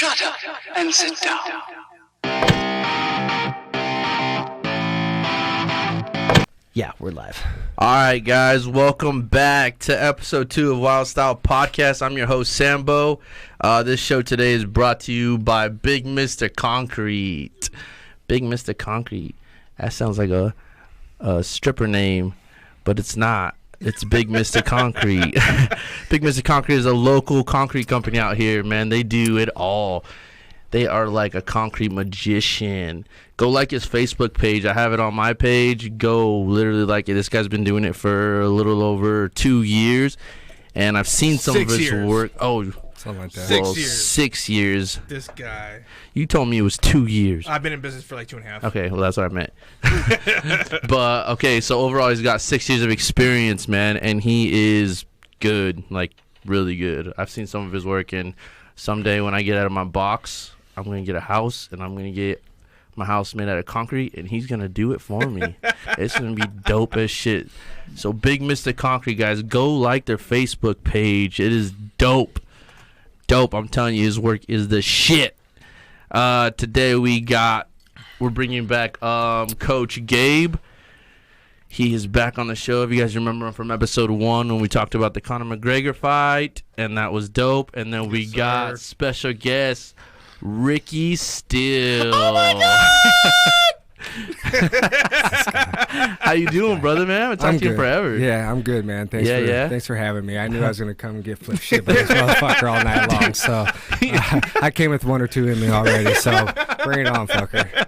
Shut up and sit down. Yeah, we're live. All right, guys, welcome back to episode 2 of Wyld Style Podcast. I'm your host, Sambo. This show today is brought to you by Big Mr. Concrete. Big Mr. Concrete. That sounds like a stripper name, but it's not. It's Big Mr. Concrete. Big Mr. Concrete is a local concrete company out here, man. They do it all. They are like a concrete magician. Go like his Facebook page. I have it on my page. Go literally like it. This guy's been doing it for a little over 2 years, and I've seen some of his work. Oh, something like that. 6 years. 6 years. This guy. You told me it was 2 years. I've been in business for like 2.5. Okay, well, that's what I meant. But, okay, so overall, he's got 6 years of experience, man, and he is good, like, really good. I've seen some of his work, and someday when I get out of my box, I'm going to get a house, and I'm going to get my house made out of concrete, and he's going to do it for me. It's going to be dope as shit. So, Big Mr. Concrete, guys, go like their Facebook page. It is dope. Dope. I'm telling you, his work is the shit. Today we're bringing back Coach Gabe. He is back on the show. If you guys remember him from episode 1 when we talked about the Conor McGregor fight, and that was dope. And then we got special guest Ricky Steele. Oh my God! How you doing, brother, man? I haven't talked to you forever. Yeah, I'm good, man. Thanks for having me. I knew I was going to come and get flip shit by this motherfucker all night long, so I came with 1 or 2 in me already, so bring it on, fucker.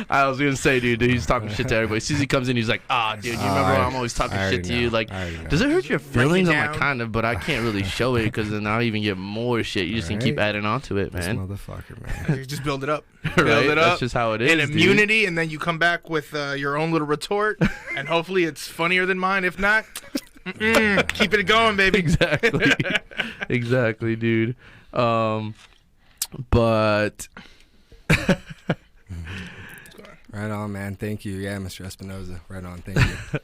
I was gonna say, dude, he's talking shit to everybody. As soon as he comes in, he's like, dude, you remember when I'm always talking shit to you? Like, does it hurt your feelings? I'm like, kind of, but I can't really show it because then I'll even get more shit. You just can keep adding on to it, man. This motherfucker, man. You just build it up. Build it up. That's just how it is. And immunity, and then you come back with your own little retort, and hopefully it's funnier than mine. If not, keep it going, baby. Exactly. Exactly, dude. But... Right on, man. Thank you. Yeah, Mr. Espinoza. Right on. Thank you.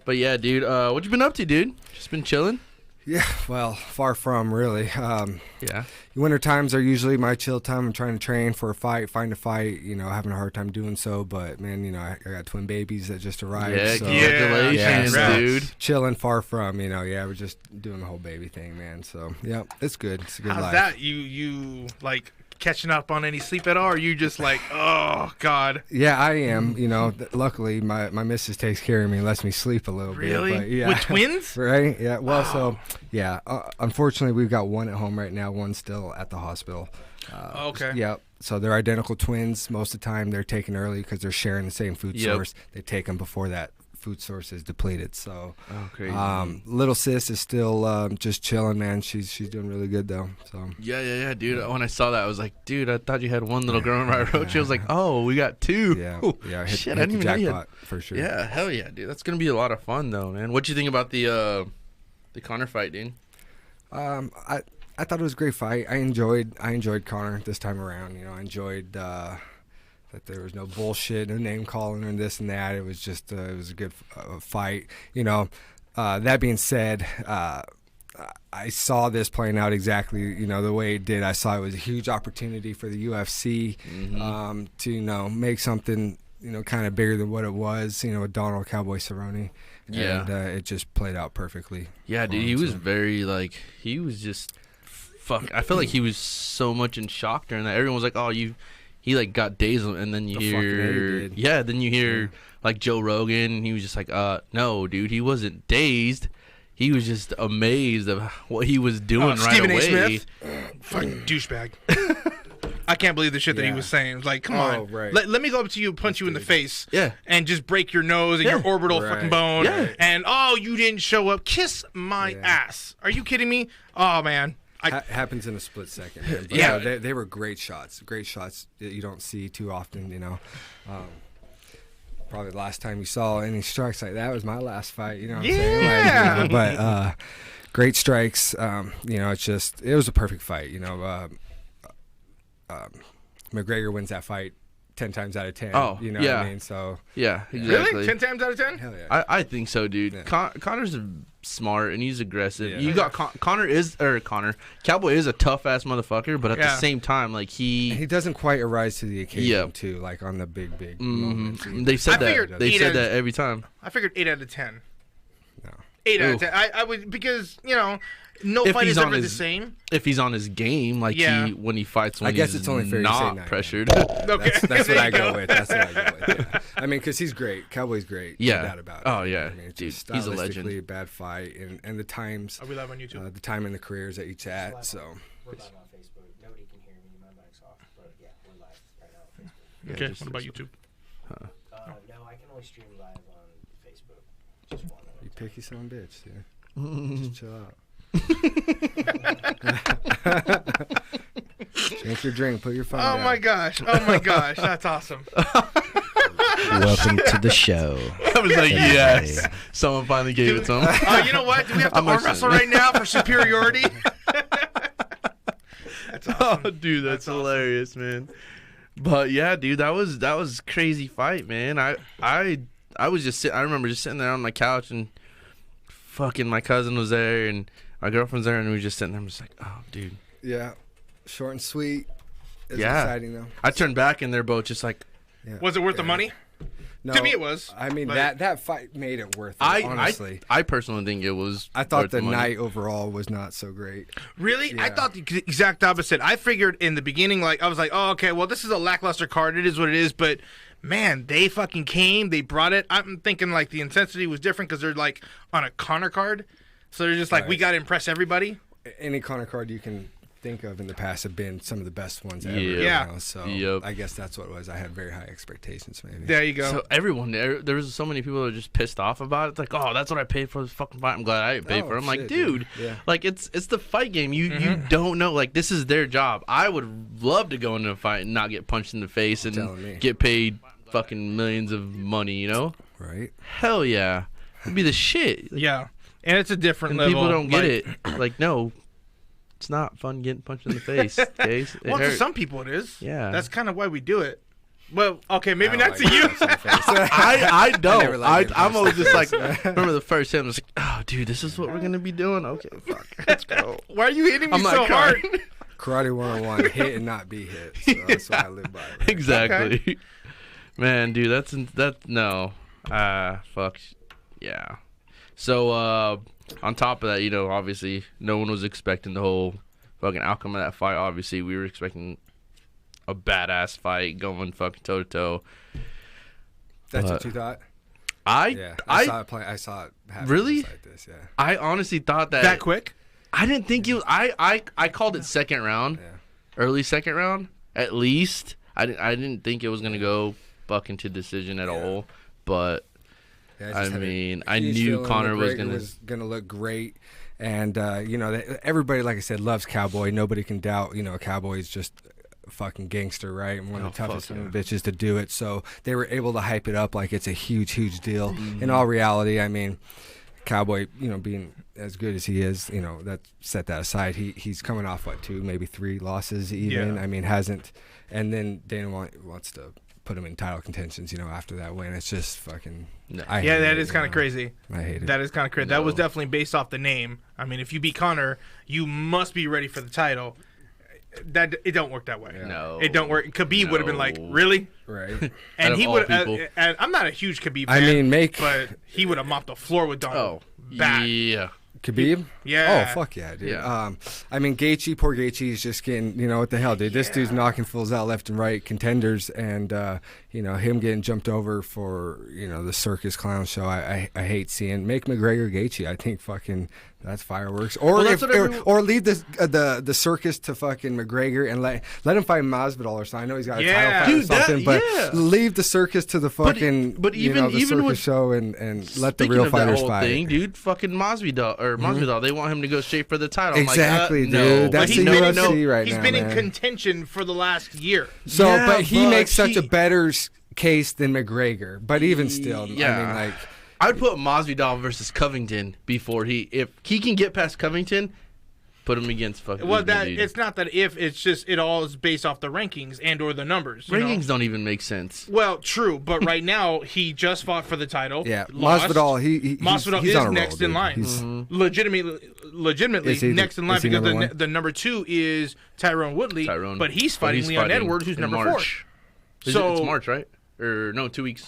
But yeah, dude, what you been up to, dude? Just been chilling? Yeah, well, far from, really. Yeah. Winter times are usually my chill time. I'm trying to train for a fight, find a fight, having a hard time doing so. But, man, I got twin babies that just arrived. Yeah, so, congratulations, dude. Chilling far from, we're just doing the whole baby thing, man. So, yeah, it's good. It's a good life. How's that? You like... catching up on any sleep at all, or are you just like, oh God? Yeah, I am. Luckily my missus takes care of me and lets me sleep a little bit. Really? Yeah. With twins? Right? Yeah. Well, so yeah. Unfortunately, we've got one at home right now. One's still at the hospital. Okay. Yeah. So they're identical twins. Most of the time, they're taken early because they're sharing the same food source. They take them before that food source is depleted. So crazy. Little sis is still just chilling, man. She's doing really good though. So yeah, dude. When I saw that, I was like, dude, I thought you had one little girl in my roach. I was like, oh, we got 2. Yeah. Shit, hit I didn't even know you jackpot for sure. Yeah, hell yeah, dude. That's gonna be a lot of fun though, man. What you think about the Conor fight, dude? I thought it was a great fight. I enjoyed Conor this time around. I enjoyed that there was no bullshit, no name calling and this and that. It was just it was a good fight. That being said, I saw this playing out exactly the way it did. I saw it was a huge opportunity for the UFC to make something kind of bigger than what it was. With Donald Cowboy Cerrone. Yeah, and it just played out perfectly. Yeah, dude, he was very he was just I feel like he was so much in shock during that. Everyone was like, oh, he got dazed, and then you hear like Joe Rogan, and he was just like, no, dude, he wasn't dazed. He was just amazed of what he was doing right Stephen away. A. Smith, fucking douchebag. I can't believe the shit that he was saying. It was like, come on, right. Let me go up to you and punch you in the face, yeah, and just break your nose and your orbital fucking bone, and you didn't show up. Kiss my ass. Are you kidding me? Oh man. Happens in a split second. Man. But they were great shots that you don't see too often. Probably the last time you saw any strikes like that was my last fight. What I'm saying? But great strikes. It was a perfect fight. McGregor wins that fight 10 times out of 10. Oh, you know yeah. what I mean? So Yeah, exactly. Really? 10 times out of 10? hell yeah. I think so, dude. Yeah. Connor's smart and he's aggressive. Yeah. You got Cowboy is a tough ass motherfucker, but at the same time, like He doesn't quite arise to the occasion Yeah. too, like on the big moments. they said I that. figured They eight said out of- that every time. I figured 8 out of 10. No. 8 out of Ooh. 10. I would, because, you know, no If fight he's is on ever the his- same. If he's on his game, like Yeah. when he fights, when I guess he's it's only fair to say not 9. pressured. Okay. That's what There I you go with. That's what I go with. Yeah. I mean, because he's great. Cowboy's great. Yeah. No doubt about it. Oh, yeah. I mean, it's Dude, just he's a legend. stylistically a bad fight, and the times, Are we live on YouTube? the time in the careers that each at. So We're live on Facebook. Nobody can hear me. My mic's off. But yeah, we're live right now on Facebook. Okay, just- what about YouTube? No, I can only stream live on Facebook. Just one. you picky son of a bitch. Yeah. Just chill out. Drink your drink. Put your phone Oh down. my gosh. Oh my gosh. That's awesome. Welcome to the show. I was like, yes. Someone finally gave it to him. You know what? Do we have to I'm arm actually- wrestle right now for superiority? That's awesome. Oh, dude, that's awesome. hilarious, man. But yeah, dude, that was crazy fight, man. I was just I remember just sitting there on my couch and fucking my cousin was there and my girlfriend's there and we were just sitting there. I'm just like, oh, dude. Yeah. Short and sweet. It's Yeah. exciting though. I turned back and they're both just like, Yeah. Was it worth the money? No, To me, it was. I mean, but- that fight made it worth it, honestly. I personally think it was. I thought worth the money. night overall was not so great. Really? I Yeah. thought the exact opposite. I figured in the beginning, like, I was like, oh, okay, well, this is a lackluster card. It is what it is. But, man, they fucking came. They brought it. I'm thinking, like, the intensity was different because they're, like, on a Connor card. So they're just like, we Right. got to impress everybody. Any Connor card you can think of in the past have been some of the best ones ever. Yeah. You know? So Yep. I guess that's what it was. I had very high expectations, maybe. There you go. So everyone there was so many people that were just pissed off about it. It's like, oh, that's what I paid for this fucking fight. I'm glad I didn't pay for it. I'm like, shit, dude, Yeah. like it's the fight game. You don't know. Like this is their job. I would love to go into a fight and not get punched in the face Telling me. and get paid fucking millions of money. You know? Right? Hell yeah, it'd be the shit. yeah. And it's a different And level. people don't get like- it. Like no, it's not fun getting punched in the face. Guys. It Well, to hurts. some people it is. Yeah. That's kind of why we do it. Well, okay, maybe I not don't to you. like punching the face. I don't. never liked I'm getting always just like, remember the first hit, I was like, oh, dude, this is what we're going to be doing? Okay, fuck. Let's go. Why are you hitting me I'm not so hard? Karate 101, hit and not be hit. So that's what I live by. Right? Exactly. Man, dude, no. Fuck. Yeah. So, on top of that, you know, obviously, no one was expecting the whole fucking outcome of that fight. Obviously, we were expecting a badass fight going fucking toe to toe. That's what you thought? I saw it play. I saw it happen Really? just like this, yeah. I honestly thought that That quick? I didn't think it was. I called it second round, Yeah. early second round at least. I didn't think it was gonna go fucking to decision at all. But Yeah, I just had a mean, I huge knew feeling Connor was McGregor gonna. look great, and you know, everybody, like I said, loves Cowboy. Nobody can doubt. You know, Cowboy is just a fucking gangster, right? And one of the toughest fuck son of bitches to do it. So they were able to hype it up like it's a huge deal. Mm-hmm. In all reality, I mean, Cowboy, you know, being as good as he is, you know, that set that aside. He's coming off what, 2, maybe 3 losses even. Yeah. I mean, hasn't. And then Dana wants to put him in title contentions, you know, after that win. It's just fucking. No. I Yeah, hate that it, is you kind of know. crazy. I hate it. That is kind of crazy. That was No. definitely based off the name. I mean, if you beat Connor, you must be ready for the title. That it don't work that way. Yeah. No, It don't work. Khabib would have been like, No. really? Right. Out And of he all would. people. And I'm not a huge Khabib I fan. mean, but he would have mopped the floor with Donald. Oh, Bad. yeah. Khabib? Yeah. Oh, fuck yeah, dude. Yeah. I mean, poor Gaethje is just getting, you know, what the hell, dude? This dude's knocking fools out left and right, contenders, and, you know, him getting jumped over for, you know, the circus clown show. I hate seeing. Make McGregor Gaethje. I think fucking that's fireworks. Or Well, that's what or leave the circus to fucking McGregor and let him fight Masvidal or something. I know he's got a Yeah. title fight Dude, or something, but yeah. leave the circus to the fucking, but you even- know, the even circus with- show and let the Speaking real of that fighters whole fight. thing, dude, fucking Masvidal, they want him to go straight for the title. I'm Exactly, like, dude. No. That's But he's the been in UFC right he's now, been in man. contention for the last year. So, Yeah, but he but makes such he- a better case than McGregor. But even still, Yeah. I mean, like, I would put Masvidal versus Covington before if he can get past Covington, Put him against fucking. Well, Usman, dude. it's not that if, it's just it all is based off the rankings and or the numbers. You Rankings know? don't even make sense. Well, true, but right now he just fought for the title. Yeah, lost. Masvidal. Masvidal he's is on a next roll, in line. He's, Legitimately Is he the- next in line is he because number one? the number 2 is Tyrone Woodley, but he's fighting Leon Edwards, who's in number March. 4. So it's March, right? Or no, 2 weeks.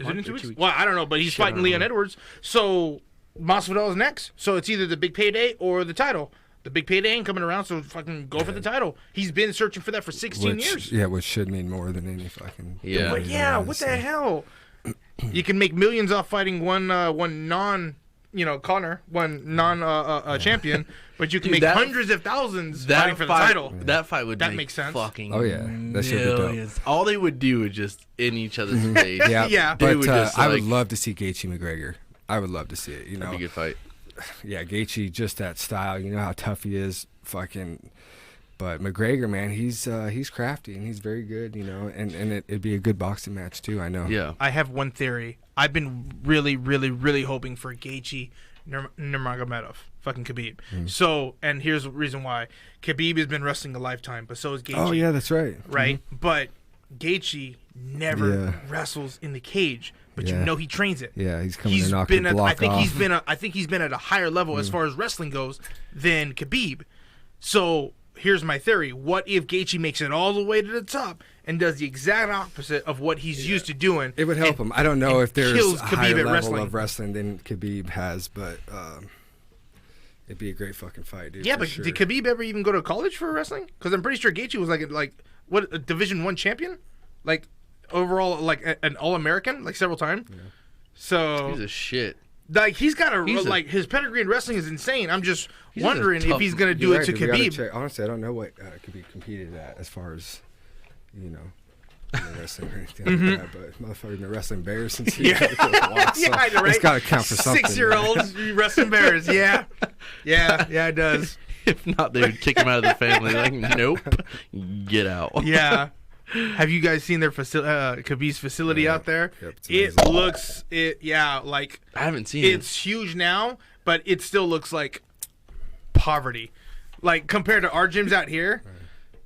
Is March it in 2 or weeks? 2 weeks? Well, I don't know, but he's fighting Leon Edwards. So Masvidal is next. So it's either the big payday or the title. The big payday ain't coming around, so fucking go for the title. He's been searching for that for 16 years. Yeah, which should mean more than any fucking. Yeah. But yeah, what the hell? You can make millions off fighting one non, Connor, one non champion, but you can Dude, make hundreds of thousands fighting for the title. That fight would That make makes sense. fucking Oh, yeah. That should be dope. millions. All they would do is just in each other's face. Yeah, Yeah. They but would just, I would like- love to see Gaethje McGregor. I would love to see it. That'd be a good fight. Yeah, Gaethje, just that style. You know how tough he is, fucking. But McGregor, man, he's crafty and he's very good. And it'd be a good boxing match too. I know. Yeah. I have one theory. I've been really, really, really hoping for Gaethje Nurmagomedov, fucking Khabib. So, and here's the reason why. Khabib has been wrestling a lifetime, but so is Gaethje. Oh yeah, that's right. Right? But Gaethje never wrestles in the cage, but you Yeah. know he trains it. Yeah, he's coming He's to knock been the at, block I think off. he's been at a higher level as far as wrestling goes than Khabib. So here's my theory: what if Gaethje makes it all the way to the top and does the exact opposite of what he's used to doing? It would help him. I don't know if there's kills a Khabib higher at level wrestling. of wrestling than Khabib has, but it'd be a great fucking fight, dude. Yeah, for but sure. did Khabib ever even go to college for wrestling? Because I'm pretty sure Gaethje was like what, a Division I champion, like overall like an All-American like several times. Yeah. So He's a shit. like he's got like his pedigree in wrestling is insane. I'm just He's wondering a tough- if he's gonna do You're it right, to dude, we gotta Khabib. check. Honestly, I don't know what Khabib competed at as far as in the wrestling or anything like that. But motherfucker's been wrestling bears since he Yeah. was walk, so Yeah, I know, right? it's got to count for something. 6-year-olds wrestling bears. Yeah, it does. If not, they would kick him out of the family. Like, nope, get out. Yeah. Have you guys seen their Khabib's facility out there? Yep, it's It amazing. looks like I haven't seen it. it's huge now, but it still looks like poverty. Like compared to our gyms out here,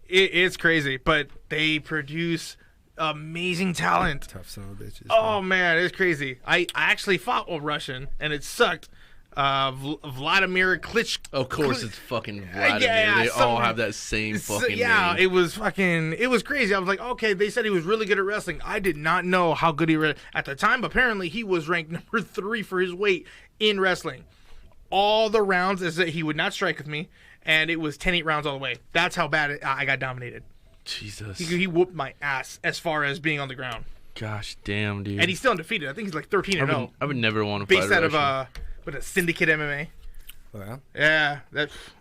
it's crazy. But they produce amazing talent. Tough son of bitches. Oh man, it's crazy. I actually fought a Russian and it sucked. Vladimir Klitschko. Of course, it's fucking Vladimir. Yeah, they all some- have that same fucking Yeah, name. it was crazy. I was like, okay, they said he was really good at wrestling. I did not know how good he was at the time. Apparently, he was ranked number 3 for his weight in wrestling. All the rounds is that he would not strike with me, and it was 10-8 rounds all the way. That's how bad I got dominated. Jesus. He whooped my ass as far as being on the ground, Gosh damn, dude. and he's still undefeated. I think he's like 13-0, I would never want to fight based a out of Russian. a Syndicate MMA. Oh, yeah? Yeah,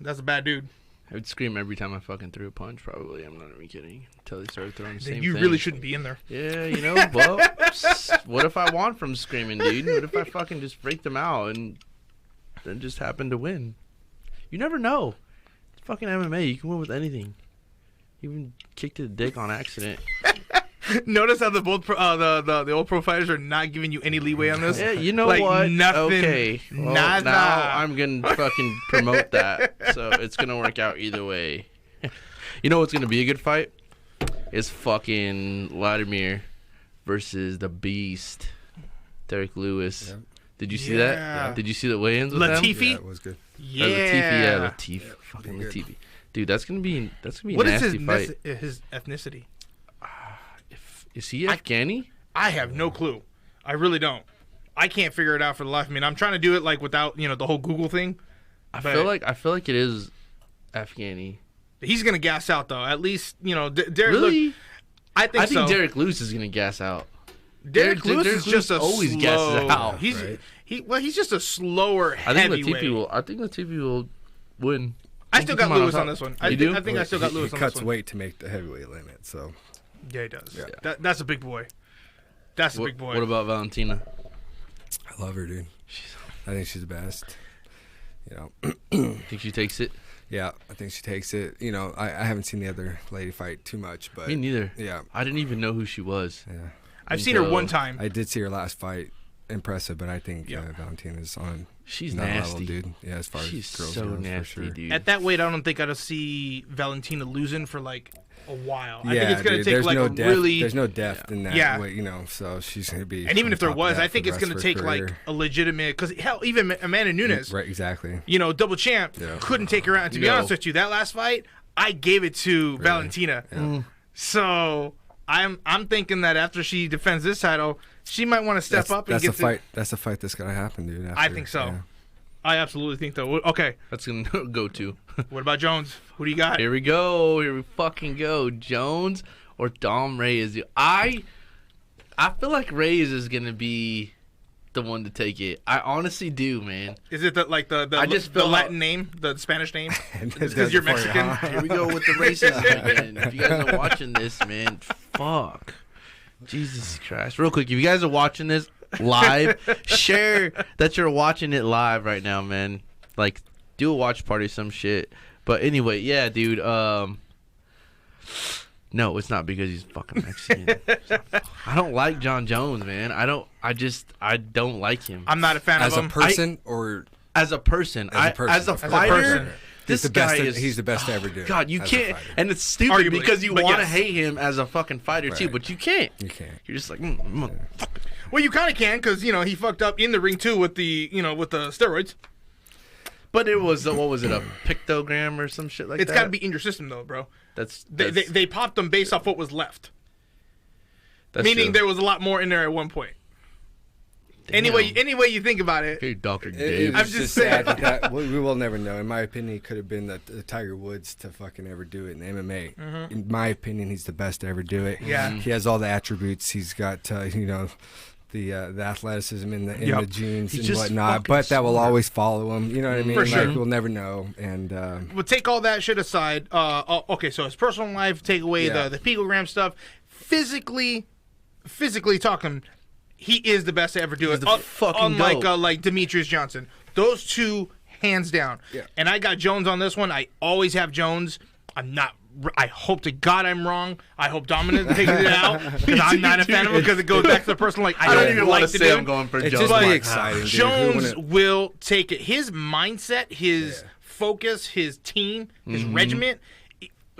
that's a bad dude. I would scream every time I fucking threw a punch, probably. I'm not even kidding. Until they started throwing the Then same you thing. really shouldn't be in there. Yeah, well, what if I won from screaming, dude? What if I fucking just freaked them out and then just happened to win? You never know. It's fucking MMA. You can win with anything. Even kicked a dick on accident. Notice how the old pro fighters are not giving you any leeway on this. Yeah, you know like, what? Nothing. Okay. Well, Nada. now I'm gonna fucking promote that, so it's gonna work out either way. You know what's gonna be a good fight? Is fucking Vladimir versus the Beast, Derek Lewis. Yeah. Did you see Yeah. that? Did you see the weigh-ins with them? Latifi? Yeah, it was good. Yeah. Or Latifi, fucking Be good. Latifi. Dude, that's gonna be a What is nasty fight. his ethnicity? Is he Afghani? I have no clue. I really don't. I can't figure it out for the life of me. And I'm trying to do it like without the whole Google thing. I But- feel like it is Afghani. He's gonna gas out though. At least Derek. Really? Look, I think so. Derek Lewis is gonna gas out. Derek Lewis Derek is just a always slow. gasses out, He's right? he's just a slower I think heavyweight. Latifi will win. I still got Come on Lewis top. on this one. You do? I think I still got Lewis he on cuts this one. weight to make the heavyweight limit, so Yeah, he does. Yeah. That's a big boy. That's a big boy. What about Valentina? I love her, dude. I think she's the best. Think she takes it? Yeah, I think she takes it. I haven't seen the other lady fight too much, but Me neither. yeah, I didn't even know who she was. yeah. I've seen her one time. I did see her last fight. impressive, but I think Valentina's on. She's another nasty, level, dude. Yeah, as far she's as girls so goes, nasty, for sure. dude. At that weight, I don't think I'd see Valentina losing for like a while. Yeah, I think it's gonna dude, take there's like no a depth, really There's no depth in that. Yeah. Weight, so she's gonna be. and even on if there top of was, that I think for it's the gonna rest of take her like career. a legitimate because hell, even Amanda Nunes, Right, exactly. double champ, couldn't take her out. And to be No. honest with you, that last fight, I gave it to Valentina. Yeah. So I'm thinking that after she defends this title, she might want to step up and that's get a fight. That's a fight that's gonna happen, dude. I after, think so. yeah. I absolutely think so. Okay, That's gonna go to. what about Jones? Who do you got? Here we go. Here we fucking go. Jones or Dom Reyes. I feel like Reyes is gonna be the one to take it. I honestly do, man. Is it the I just the feel Latin name, the Spanish name? And Because you're Mexican. Here we go with the racism again. If you guys are watching this, man, fuck. Jesus Christ. Real quick, if you guys are watching this live, share that you're watching it live right now, man. Like, do a watch party, some shit. But anyway, yeah, dude. No, it's not because he's fucking Mexican. I don't like John Jones, man. I don't like him. I'm not a fan As of a him. person or As a person. As a okay. fighter, person. this he's the guy best. is. He's the best to ever do it. God, you as a can't. fighter. And it's stupid Arguably, because you but want to yes. hate him as a fucking fighter too, Right. but you can't. You can't. You're just like, Well, you kind of can because he fucked up in the ring too with the with the steroids. But it was what was it, a pictogram or some shit like It's that? got to be in your system though, bro. That's They popped them based off what was left. that's Meaning true. there was a lot more in there at one point. Damn. Any way you think about it. Hey, Dr. It Dave. I'm was just just saying. sad that we will never know. In my opinion, it could have been the Tiger Woods to fucking ever do it in MMA. In my opinion, he's the best to ever do it. Yeah. He has all the attributes. He's got the athleticism in the Yep. genes He's and just whatnot. fucking But that will smart. always follow him. You know what I mean? For sure. Like, we'll never know. And We'll take all that shit aside. Okay, so his personal life, take away Yeah. the picogram stuff. Physically talking, he is the best to ever do He's it. the fucking Unlike goat. like Demetrius Johnson, those two hands down. Yeah. And I got Jones on this one. I always have Jones. I hope to God I'm wrong. I hope Dominic takes it out because I'm not a fan of him because it goes back to the personal. Like I don't even like want to the say dude. I'm going for it's Jones. just be Like, exciting. Dude. Who Jones wouldn't- will take it. His mindset, his focus, his team, his regiment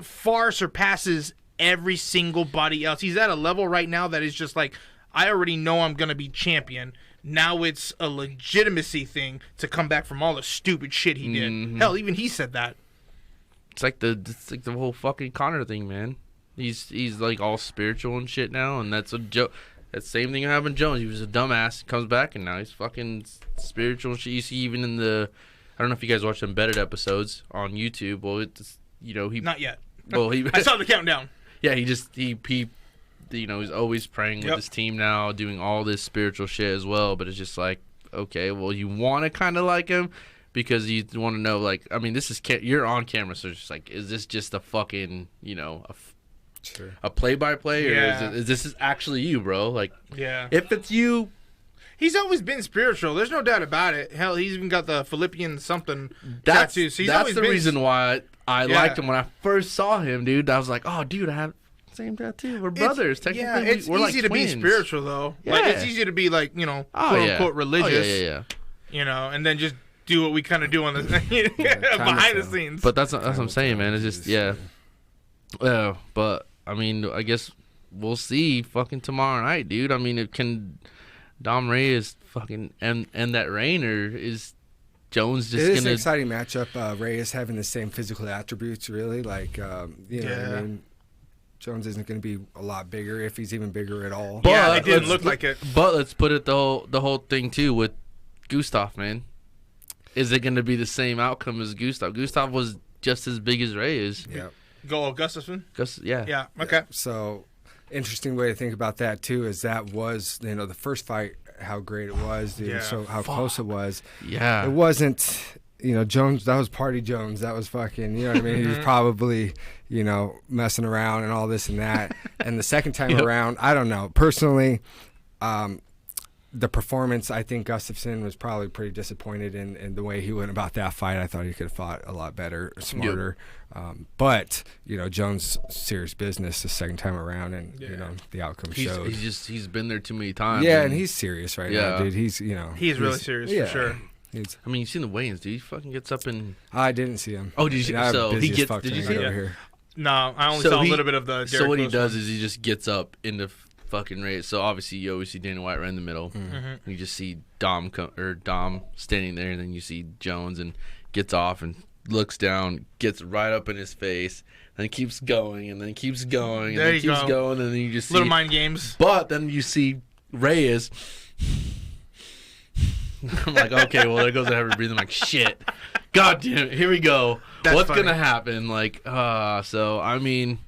far surpasses every single body else. He's at a level right now that is just like, I already know I'm going to be champion. Now it's a legitimacy thing to come back from all the stupid shit he did. Hell, even he said that. It's like the whole fucking Connor thing, man. He's like all spiritual and shit now, and that's a joke. That same thing happened to Jones. He was a dumbass, comes back, and now he's fucking spiritual and shit. You see, even in the, I don't know if you guys watch the embedded episodes on YouTube. Well, it's he Not yet. well he I saw the countdown. yeah he he's always praying with Yep. his team now, doing all this spiritual shit as well. But it's just like, okay, well, you want to kind of like him because you want to know, like, I mean, this is you're on camera, so it's just like, is this just a fucking Sure. a play-by-play, or Yeah. is this actually you, bro? Like, Yeah. if it's you, He's always been spiritual. There's no doubt about it. Hell, he's even got the Philippian something tattoo. So he's that's always the been reason why I Yeah. liked him when I first saw him, dude. I was like, oh, dude, I have the same tattoo. We're brothers. Technically, Yeah, it's we're easy like to be twins. spiritual though. Like Yeah. it's easy to be like Oh, quote yeah. unquote religious. Oh, yeah. And then just do what we kind of do on the behind the so. scenes. But that's what I'm saying, man. It's just but I mean, I guess we'll see fucking tomorrow night, dude. I mean, can Dom Reyes fucking end that reign, or is Jones just It is gonna? an exciting matchup. Reyes having the same physical attributes, really. Like, what I mean, Jones isn't going to be a lot bigger, if he's even bigger at all. But yeah, it didn't let's- look like it. But let's put it the whole thing too with Gustav, man. Is it going to be the same outcome as Gustav? Gustav was just as big as Reyes. Yeah. Go Gustafsson. Yeah. Yeah. Okay. So, interesting way to think about that too is that was the first fight, how great it was, dude. Yeah. So how close it was. Yeah. It wasn't, Jones. That was Party Jones. That was fucking. You know what I mean? He was probably, messing around and all this and that. And the second time Yep. around, I don't know. Personally, the performance, I think Gustafsson was probably pretty disappointed in the way he went about that fight. I thought he could have fought a lot better, smarter. But Jones serious business the second time around, and the outcome showed. He's been there too many times. Yeah, and he's serious right now, dude. He's really serious for sure. I mean, you've seen the weigh-ins, dude. He fucking gets up and. I didn't see him. Oh, did you see? So he gets. Did you see over it? here? No, I only saw a little bit of the. So what he does is he just gets up in the fucking race. So obviously you always see Dana White right in the middle. Mm-hmm. You just see Dom standing there, and then you see Jones and gets off and looks down, gets right up in his face, and keeps going, and then keeps going, and then keeps going, and then you just see little mind games. But then you see Reyes. I'm like, okay, well, there goes the heavy breathing. I'm like, shit. God damn it, here we go. What's going to happen? Like, so, I mean,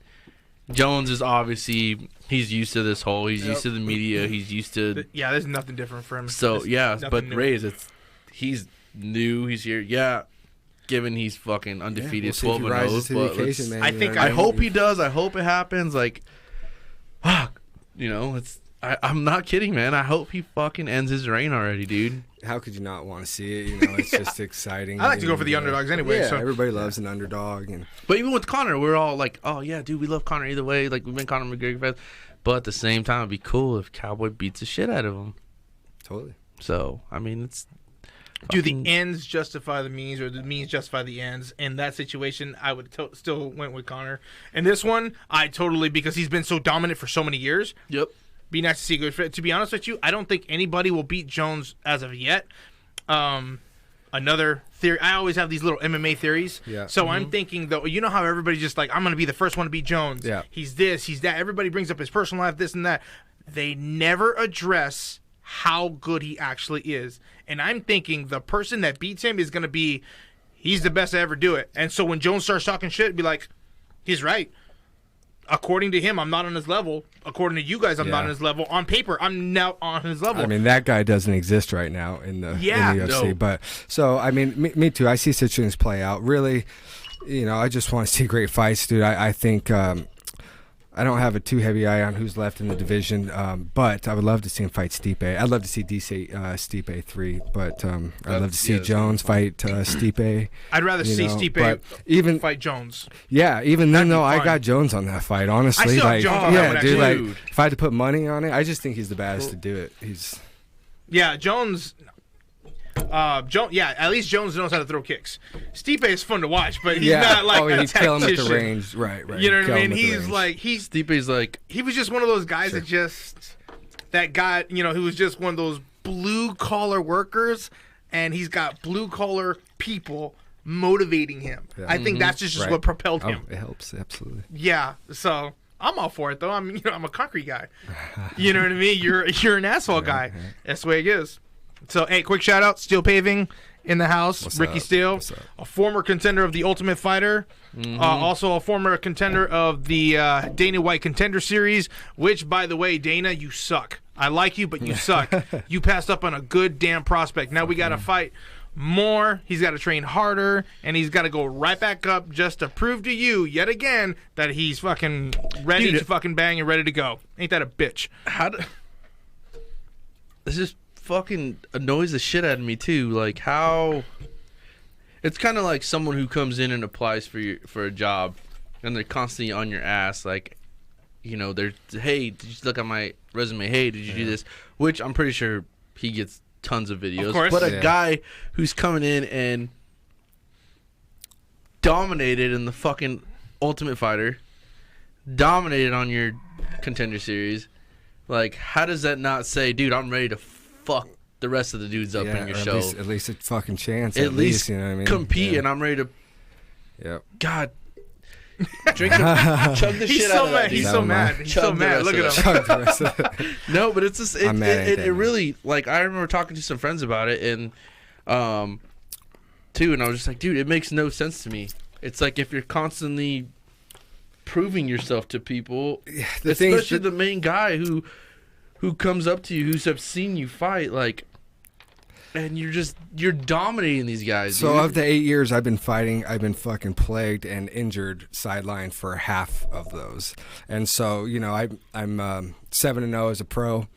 Jones is obviously, he's used to this whole, he's used to the media, he's used to... Yeah, there's nothing different for him. So, but new. Reyes, he's new, he's here. Yeah, given he's fucking undefeated, 12-0. But I hope he does. I hope it happens. Like, fuck. I'm not kidding, man. I hope he fucking ends his reign already, dude. How could you not want to see it? It's just exciting. I like to go for the underdogs anyway. Yeah, so everybody loves an underdog. But even with Conor, we're all like, oh, yeah, dude, we love Conor either way. Like, we've been Conor McGregor fans. But at the same time, it'd be cool if Cowboy beats the shit out of him. Totally. So, I mean, it's... Do the ends justify the means, or the means justify the ends? In that situation, I would still went with Conor. And this one, I totally, because he's been so dominant for so many years. Yep. Be nice to see good fit. To be honest with you, I don't think anybody will beat Jones as of yet. Another theory, I always have these little MMA theories. Yeah. So I'm thinking, though, you know how everybody's just like, I'm going to be the first one to beat Jones. Yeah. He's this, he's that. Everybody brings up his personal life, this and that. They never address how good he actually is. And I'm thinking the person that beats him is going to be, he's the best to ever do it. And so when Jones starts talking shit, be like, he's right. According to him, I'm not on his level. According to you guys, I'm not on his level. On paper, I'm now on his level. I mean, that guy doesn't exist right now in the UFC. No. But so, I mean, me too. I see situations play out. Really, I just want to see great fights, dude. I think I don't have a too heavy eye on who's left in the division, but I would love to see him fight Stipe. I'd love to see Stipe 3, but I'd love to see Jones fight Stipe. I'd rather see Stipe fight Jones. Yeah, even then, though, I got Jones on that fight, honestly. I still have Jones on that one, dude, actually. like, if I had to put money on it, I just think he's the baddest to do it. Jones... at least Jones knows how to throw kicks. Stipe is fun to watch, but he's not like a he'd kill him at the tactician. range, right? You know what I mean? Stipe's like he was just one of those guys that got he was just one of those blue collar workers, and he's got blue collar people motivating him. Yeah. I think that's just what propelled him. It helps absolutely. Yeah, so I'm all for it though. I'm a concrete guy. You know what I mean? You're an asphalt guy. That's the way it is. So, hey, quick shout out, Steele Paving in the house. What's Ricky up? Steele, a former contender of the Ultimate Fighter, also a former contender of the Dana White Contender Series, which, by the way, Dana, you suck. I like you, but you suck. You passed up on a good damn prospect. Now we got to fight more. He's got to train harder, and he's got to go right back up just to prove to you, yet again, that he's fucking ready to fucking bang and ready to go. Ain't that a bitch? This is... fucking annoys the shit out of me too. Like how it's kind of like someone who comes in and applies for a job, and they're constantly on your ass. Like, they're, hey, did you look at my resume? Hey, did you do this? Which I'm pretty sure he gets tons of videos. Of course. But a guy who's coming in and dominated in the fucking Ultimate Fighter, dominated on your Contender Series. Like, how does that not say, dude, I'm ready to fuck the rest of the dudes up in your show? At least a fucking chance. At least you know what I mean? Compete, and I'm ready to. Yep. God. Chug the shit out of that. He's so mad. He's so mad. Look at him. No, but it's just it really, like, I remember talking to some friends about it, and too, and I was just like, dude, it makes no sense to me. It's like if you're constantly proving yourself to people, especially the main guy who comes up to you, who's seen you fight, like, and you're dominating these guys. So dude. Of the 8 years I've been fighting, I've been fucking plagued and injured sidelined for half of those. And so, I'm 7-0 as a pro.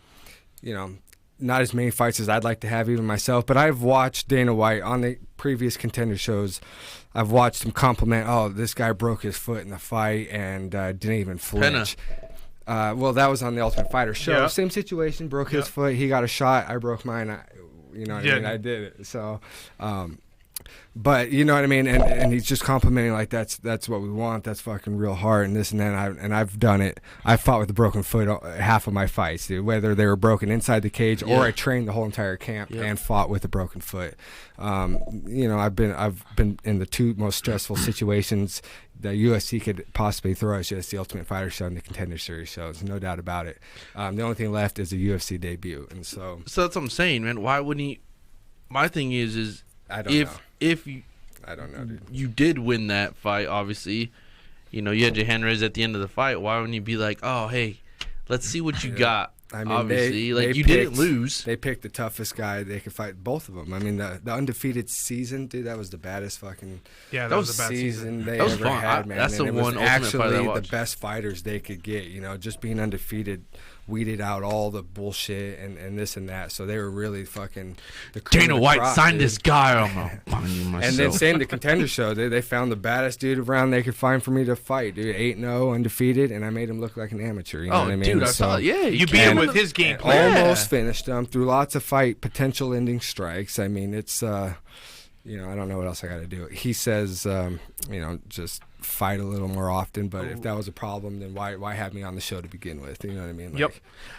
not as many fights as I'd like to have even myself, but I've watched Dana White on the previous Contender shows. I've watched him compliment, oh, this guy broke his foot in the fight and didn't even flinch. Well, that was on the Ultimate Fighter show. Yep. Same situation, broke his foot. He got a shot. I broke mine. You know what I mean? I did it. So, but you know what I mean? And he's just complimenting like that's what we want. That's fucking real hard and this and that. And I've done it. I fought with a broken foot half of my fights, dude. Whether they were broken inside the cage or I trained the whole entire camp and fought with a broken foot. You know, I've been in the two most stressful situations the UFC could possibly throw us, just the Ultimate Fighter show and the Contender Series shows, no doubt about it. The only thing left is a UFC debut, and so that's what I'm saying, man. Why wouldn't he? My thing is I don't know. If you, I don't know, dude. You did win that fight, obviously. You know, you had your hand raised at the end of the fight. Why wouldn't you be like, oh, hey, let's see what you got? I mean, obviously, they you picked, didn't lose. They picked the toughest guy they could fight, both of them. I mean, the undefeated season, dude, that was the baddest fucking that was a bad season they that was ever fun. had, man. That's and the it was one Ultimate Fighter that I actually the watched. best fighters they could get. You know, just being undefeated weeded out all the bullshit and this and that. So they were really fucking the cream Dana of the White crop, signed dude. this guy. I'm gonna find you myself. And then same the Contender show. They found the baddest dude around they could find for me to fight, dude. 8-0, undefeated, and I made him look like an amateur. You know what I mean? Dude, I So- saw it. Yeah, You beat him with his game and plan. almost finished him through lots of fight potential ending strikes. I mean, it's you know, I don't know what else I got to do. He says, you know, just fight a little more often. But if that was a problem, then why have me on the show to begin with? You know what I mean? Like, Yep.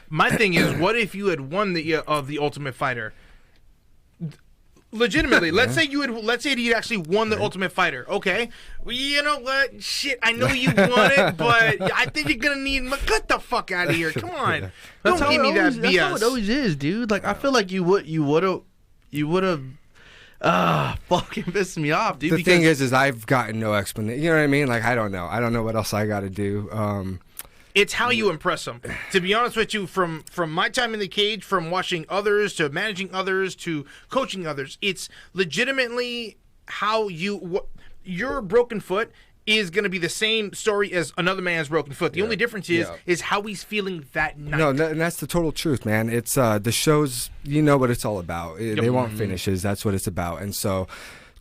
My thing is, what if you had won the Ultimate Fighter? Legitimately, let's say you actually won the Ultimate Fighter. Okay, well, you know what? Shit, I know you won it, but I think you're gonna need. Get the fuck out of here! Come on, don't give me that BS. That's how it always is, dude. Like I feel like you would have. Fucking pissed me off, dude. The thing is I've gotten no explanation. You know what I mean? Like I don't know what else I got to do. It's how you impress them. To be honest with you, from my time in the cage, from watching others to managing others to coaching others, it's legitimately how your broken foot is going to be the same story as another man's broken foot. The only difference is how he's feeling that night. No, and that's the total truth, man. It's the shows, you know what it's all about. They want finishes. That's what it's about. And so,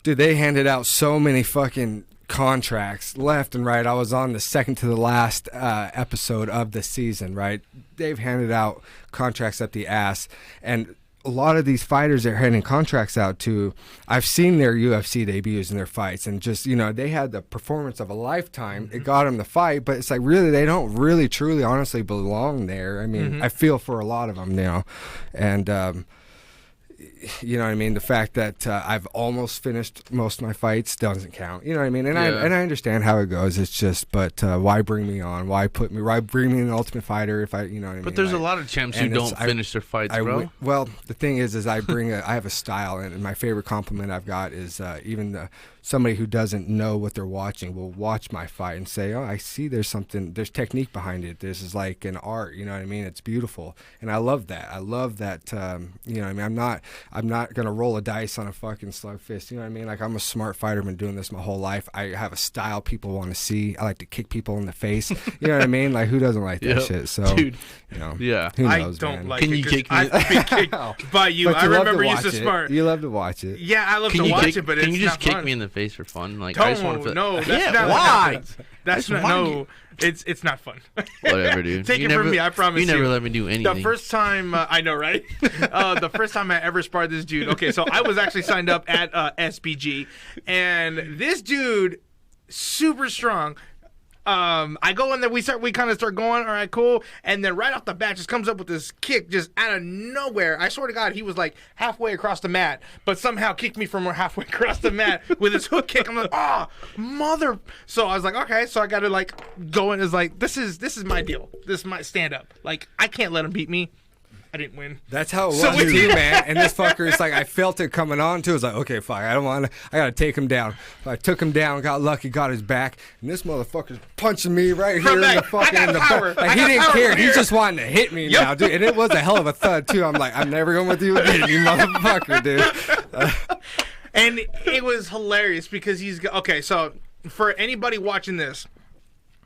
dude, they handed out so many fucking contracts left and right. I was on the second to the last episode of the season, right? They've handed out contracts up the ass, and a lot of these fighters they're handing contracts out to, I've seen their UFC debuts and their fights, and just, you know, they had the performance of a lifetime. It got them the fight, but it's like really they don't really truly honestly belong there. I mean, I feel for a lot of them now, and you know what I mean? The fact that I've almost finished most of my fights doesn't count. You know what I mean? And I understand how it goes. It's just, but why bring me on? Why bring me in the Ultimate Fighter if I, you know what I mean? But there's a lot of champs who don't finish their fights, bro. Well, the thing is I have a style, and my favorite compliment I've got is even somebody who doesn't know what they're watching will watch my fight and say, oh, I see there's technique behind it. This is like an art, you know what I mean? It's beautiful. And I love that. You know what I mean? I'm not going to roll a dice on a fucking slug fist, you know what I mean? Like, I'm a smart fighter, been doing this my whole life. I have a style people want to see. I like to kick people in the face. You know what I mean? Like, who doesn't like that shit? So, dude, you know, who I knows, don't man? like Can it. you kick me? I've been kicked by you. But I remember you so it. smart. You love to watch it. Yeah, I love to watch it, but it's not fun. Can you just kick me in the face for fun? Like, Don't, I just want to. no, that's yeah, not why? What that's not no. It's not fun. Whatever, dude. Take it from me, I promise you. Never let me do anything. The first time, I know, right? The first time I ever sparred this dude. Okay, so I was actually signed up at SBG, and this dude, super strong. I go in there, we kind of start going, all right, cool, and then right off the bat just comes up with this kick just out of nowhere. I swear to God, he was like halfway across the mat, but somehow kicked me from halfway across the mat with his hook kick. I'm like, oh, mother. So I was like, okay, so I got to like go in as like, this is my deal. This is my stand up. Like, I can't let him beat me. I didn't win. That's how it was with you, man. And this fucker is like, I felt it coming on too. I was like, okay, fine. I got to take him down. I took him down, got lucky, got his back, and this motherfucker's punching me right here in the fucking in the back. Like, he didn't care. He just wanted to hit me now, dude. And it was a hell of a thud too. I'm like, I'm never going with you again, you motherfucker, dude. And it was hilarious because okay. So for anybody watching this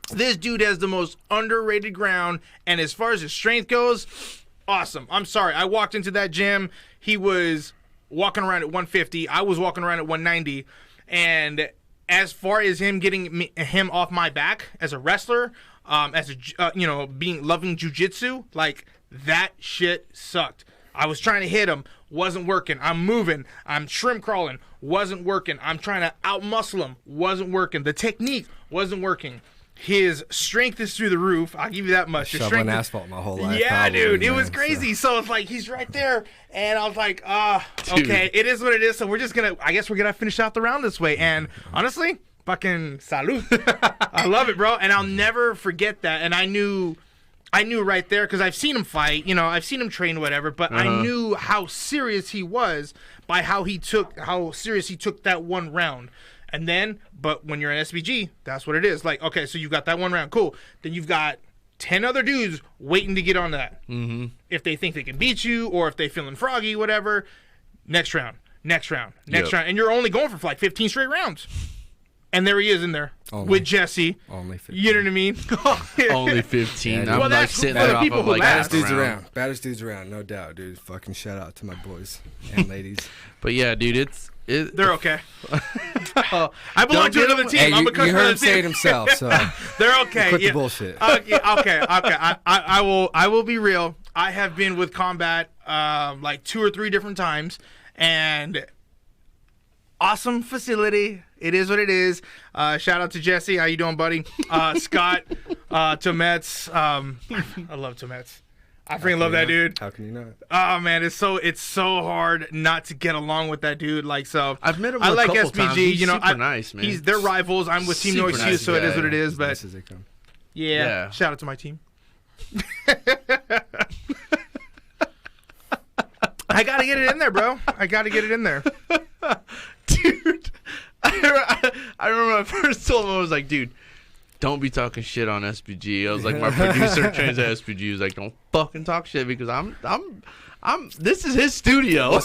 dude has the most underrated ground, and as far as his strength goes, awesome. I'm sorry. I walked into that gym. He was walking around at 150. I was walking around at 190. And as far as him getting him off my back as a wrestler, as a loving jujitsu, like that shit sucked. I was trying to hit him, wasn't working. I'm moving, I'm shrimp crawling, wasn't working. I'm trying to out-muscle him, wasn't working. The technique wasn't working. His strength is through the roof. I'll give you that much. Shoveling asphalt my whole life. Yeah, probably, dude, it man, was crazy. So it's like he's right there, and I was like, okay, it is what it is. So we're just gonna, I guess we're gonna finish out the round this way. And honestly, fucking salute. I love it, bro. And I'll never forget that. And I knew right there because I've seen him fight. You know, I've seen him train, whatever. But I knew how serious he was by how serious he took that one round. And then, but when you're an SBG, that's what it is. Like, okay, so you got that one round, cool. Then you've got 10 other dudes waiting to get on that. Mm-hmm. If they think they can beat you, or if they feeling froggy, whatever. Next round. And you're only going for like 15 straight rounds. And there he is in there with Jesse. Only 15. You know what I mean? Only 15. Well, I'm like sitting for there the off people of who like last. Baddest dudes around, no doubt, dude. Fucking shout out to my boys and ladies. But yeah, dude, they're okay. I belong to another team. Hey, I'm a you heard him team. say it himself, so they're okay. quit the bullshit. Okay. I will be real. I have been with Combat like 2 or 3 different times, and awesome facility. It is what it is. Shout out to Jesse. How you doing, buddy? Scott, Tomets. I love Tomets. I freaking love that dude. How can you not? Oh man, it's so hard not to get along with that dude. Like, so I've met him I a like couple SBG. times. He's you know, super nice, man. They're rivals. I'm with Team Super Noise nice so it is guy. what it is. As But nice as they come. yeah, shout out to my team. I gotta get it in there, bro. I gotta get it in there. Dude, I remember I first told him, I was like, dude, don't be talking shit on SPG. I was like, my producer trains at SPG. He was like, don't fucking talk shit because I'm this is his studio.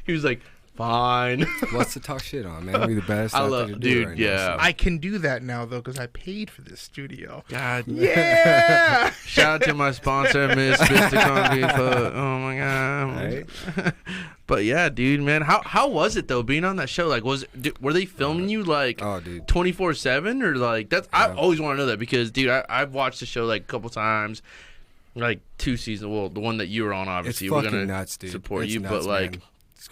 He was like, fine. What's to talk shit on, man? We the best. I love, dude. Right yeah, now, so. I can do that now though because I paid for this studio. God, Yeah. shout out to my sponsor, Miss Mr. Concrete. Oh my god. Right? But yeah, dude, man, how was it though being on that show? Like, were they filming you like 24/7 or like that's? I always want to know that because, dude, I've watched the show like a couple times, like 2 seasons. Well, the one that you were on, obviously, It's we're fucking gonna nuts, dude. support It's you, nuts, but like,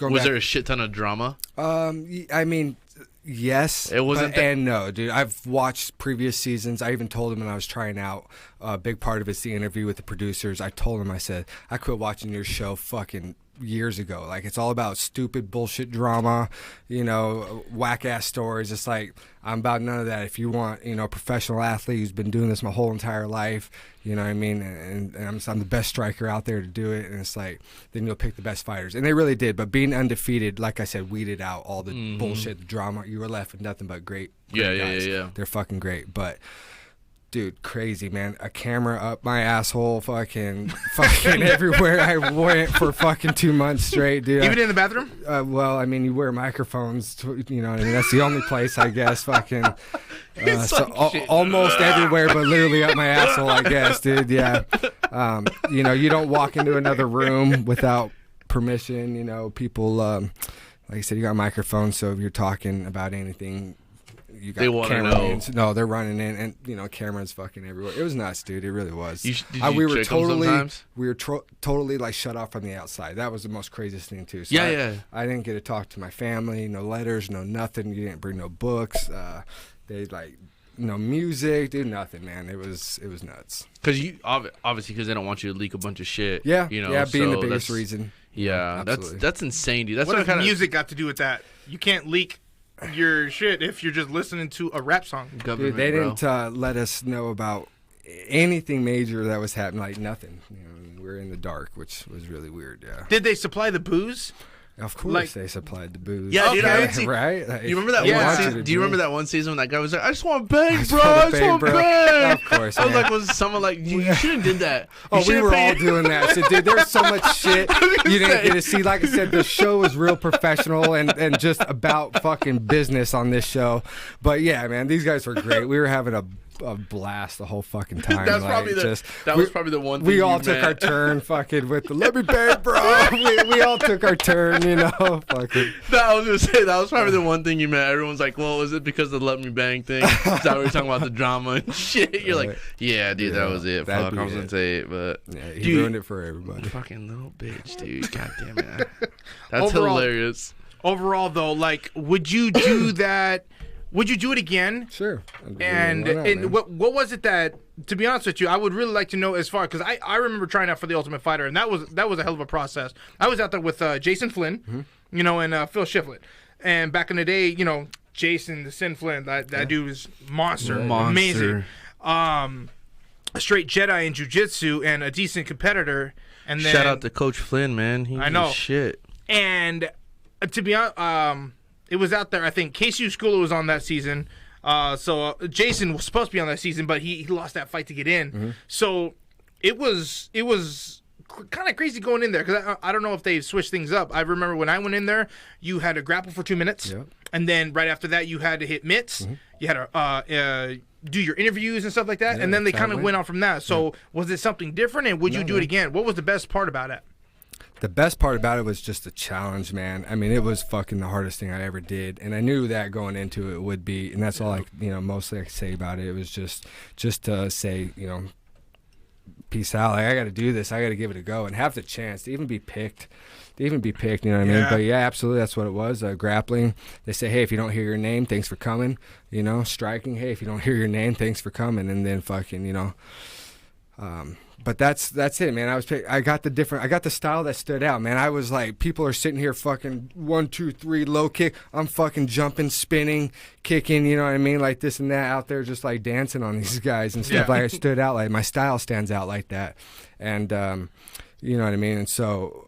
man. was there a shit ton of drama? I mean, yes. It wasn't and no, dude. I've watched previous seasons. I even told him when I was trying out. A big part of it's the interview with the producers. I told him, I said, I quit watching your show fucking years ago. Like, it's all about stupid bullshit drama, you know, whack ass stories. It's like, I'm about none of that. If you want, you know, a professional athlete who's been doing this my whole entire life, you know what I mean, and I'm the best striker out there to do it, and it's like, then you'll pick the best fighters, and they really did. But being undefeated, like I said, weeded out all the bullshit, the drama. You were left with nothing but great guys. Yeah. They're fucking great. But dude, crazy, man. A camera up my asshole, fucking everywhere I went for fucking 2 months straight, dude. Even in the bathroom? Well, I mean, you wear microphones, you know what I mean? That's the only place, I guess, fucking. Almost everywhere, but literally up my asshole, I guess, dude, yeah. You know, you don't walk into another room without permission, you know. People, like I said, you got microphones, so if you're talking about anything, you got they want to know. cameramen. No, they're running in, and you know, cameras fucking everywhere. It was nuts, dude. It really was. Did you we were check them sometimes? totally like shut off from the outside. That was the most craziest thing too. So I didn't get to talk to my family. No letters, no nothing. You didn't bring no books. They like no music, dude. Nothing, man. It was nuts. Because you obviously because they don't want you to leak a bunch of shit. Yeah, you know. yeah, being so the biggest that's- reason. Yeah, that's insane, dude. That's What what does kind of music got to do with that? You can't leak your shit if you're just listening to a rap song. government, Dude, they bro. didn't let us know about anything major that was happening. Like nothing. You know, we were in the dark, which was really weird. Yeah. Did they supply the booze? Of course, Like- they supplied the booze. Yeah, dude, I Okay. haven't seen- Right? Like, You remember that Yeah. one wanted season? to Do you do remember it. that one season when that guy was like, "I just want to bang, just bro. wanna I just bang, want to bro." bang." Of course, I was man. like, was someone like, you should have did that. You Oh, we should've were all paid- doing that. So, dude, there was so much shit you didn't get to see. Like I said, the show was real professional and just about fucking business on this show. But yeah, man, these guys were great. We were having a a blast the whole fucking time. That's like, probably that was probably the one thing we all you took meant. our turn fucking with the let me bang, bro. we all took our turn, you know. Fucking. I was gonna say that was probably the one thing you meant. Everyone's like, "Well, was it because of the let me bang thing?" Is that we were talking about the drama and shit? You're like, "Yeah, dude, that was it." Fuck, I was gonna say it, but yeah, he ruined it for everybody. Fucking little bitch, dude. God damn it. That's Overall- hilarious. Overall, though, like, would you do that? Would you do it again? Sure. And Why not, man? what was it that, to be honest with you, I would really like to know as far, because I remember trying out for the Ultimate Fighter, and that was a hell of a process. I was out there with Jason Flynn, you know, and Phil Shiflett, and back in the day, you know, Jason the Sin Flynn, that dude was monster, amazing, a straight Jedi in jiu-jitsu and a decent competitor. And then Shout out to Coach Flynn, man. He I know. was shit. And to be honest, it was out there. I think Casey Uscula was on that season. So Jason was supposed to be on that season, but he lost that fight to get in. So it was kind of crazy going in there, because I don't know if they've switched things up. I remember when I went in there, you had to grapple for 2 minutes, and then right after that you had to hit mitts. You had to do your interviews and stuff like that, and then they kind of went on from that. So was it something different, and would you do it again? What was the best part about it? The best part about it was just the challenge, man. I mean, it was fucking the hardest thing I ever did, and I knew that going into it would be, and that's all I, you know, mostly I could say about it. It was just to say, you know, peace out. Like, I got to do this. I got to give it a go and have the chance to even be picked. You know what I mean? But yeah, absolutely, that's what it was. Grappling. They say, hey, if you don't hear your name, thanks for coming. You know, striking. Hey, if you don't hear your name, thanks for coming. And then fucking, you know. But that's it, man. I got the style that stood out, man. I was like, people are sitting here fucking 1, 2, 3 low kick. I'm fucking jumping, spinning, kicking, you know what I mean, like this and that out there, just like dancing on these guys and stuff. Like, I stood out, like my style stands out like that, and you know what I mean. And so,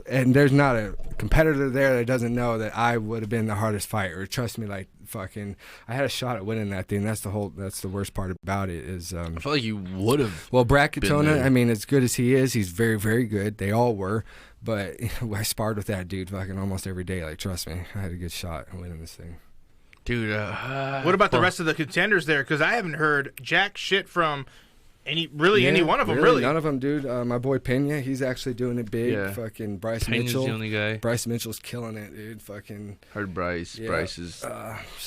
and there's not a competitor there that doesn't know that I would have been the hardest fighter. Trust me, like fucking, I had a shot at winning that thing. That's the worst part about it is. I feel like you would have. Well, Brad Katona, I mean, as good as he is, he's very, very good. They all were, but I sparred with that dude fucking almost every day. Like, trust me, I had a good shot at winning this thing. Dude, what about the rest of the contenders there? Because I haven't heard jack shit from any one of them, really. None of them, dude. My boy Pena, he's actually doing it big. Yeah. Fucking Bryce Pena's Mitchell. the only guy. Bryce Mitchell's killing it, dude. Fucking. Heard Bryce. Yeah. Bryce is.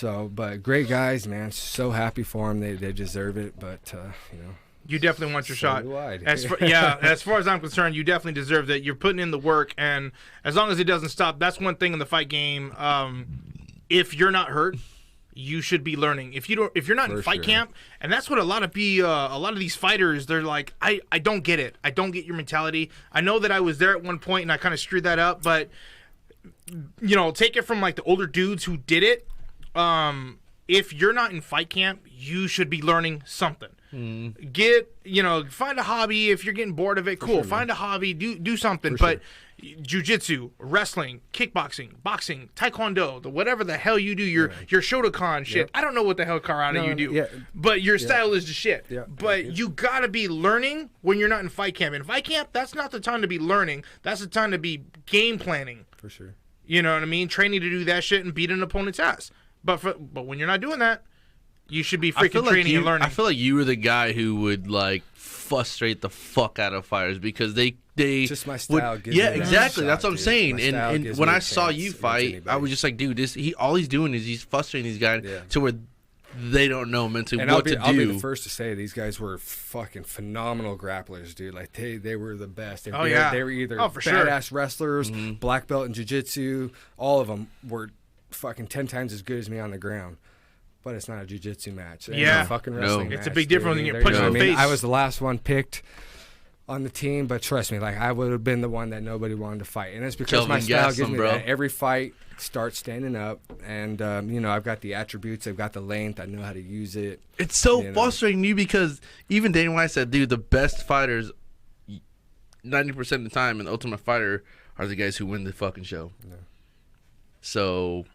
But great guys, man. So happy for them. They deserve it, but, you know. You definitely want your shot. Do I. As far as I'm concerned, you definitely deserve that. You're putting in the work, and as long as it doesn't stop, that's one thing in the fight game. If you're not hurt, you should be learning. If you're not in fight camp, and that's what a lot of these fighters, they're like, I don't get it. I don't get your mentality. I know that I was there at one point and I kind of screwed that up, but you know, take it from like the older dudes who did it. If you're not in fight camp, you should be learning something. Find a hobby. If you're getting bored of it, cool. Find a hobby, do something. But jiu-jitsu, wrestling, kickboxing, boxing, taekwondo, whatever the hell you do, your Shotokan shit. I don't know what the hell karate you do, but your style is the shit. But you gotta be learning when you're not in fight camp. In fight camp, that's not the time to be learning. That's the time to be game planning. For sure. You know what I mean? Training to do that shit and beat an opponent's ass. But when you're not doing that, you should be freaking training and learning. I feel like you were the guy who would like frustrate the fuck out of fighters because they just my style gives yeah, me exactly. shot, That's what I'm dude. saying. My And style gives when me I a saw chance you against fight, anybody. I was just like, dude, all he's doing is he's frustrating these guys to where they don't know mentally and what to do. I'll be the first to say these guys were fucking phenomenal grapplers, dude. Like they were the best. They were either badass wrestlers, black belt in jiu-jitsu. All of them were fucking 10 times as good as me on the ground. But it's not a jiu-jitsu match. It's a fucking wrestling match. It's a big difference when you're punching punching in the face. I was the last one picked on the team, but trust me, like I would have been the one that nobody wanted to fight. And it's because my style gives me that. Every fight starts standing up, and I've got the attributes, I've got the length, I know how to use it. It's so frustrating to you because even Dana White said, dude, the best fighters 90% of the time in the Ultimate Fighter are the guys who win the fucking show. Yeah. So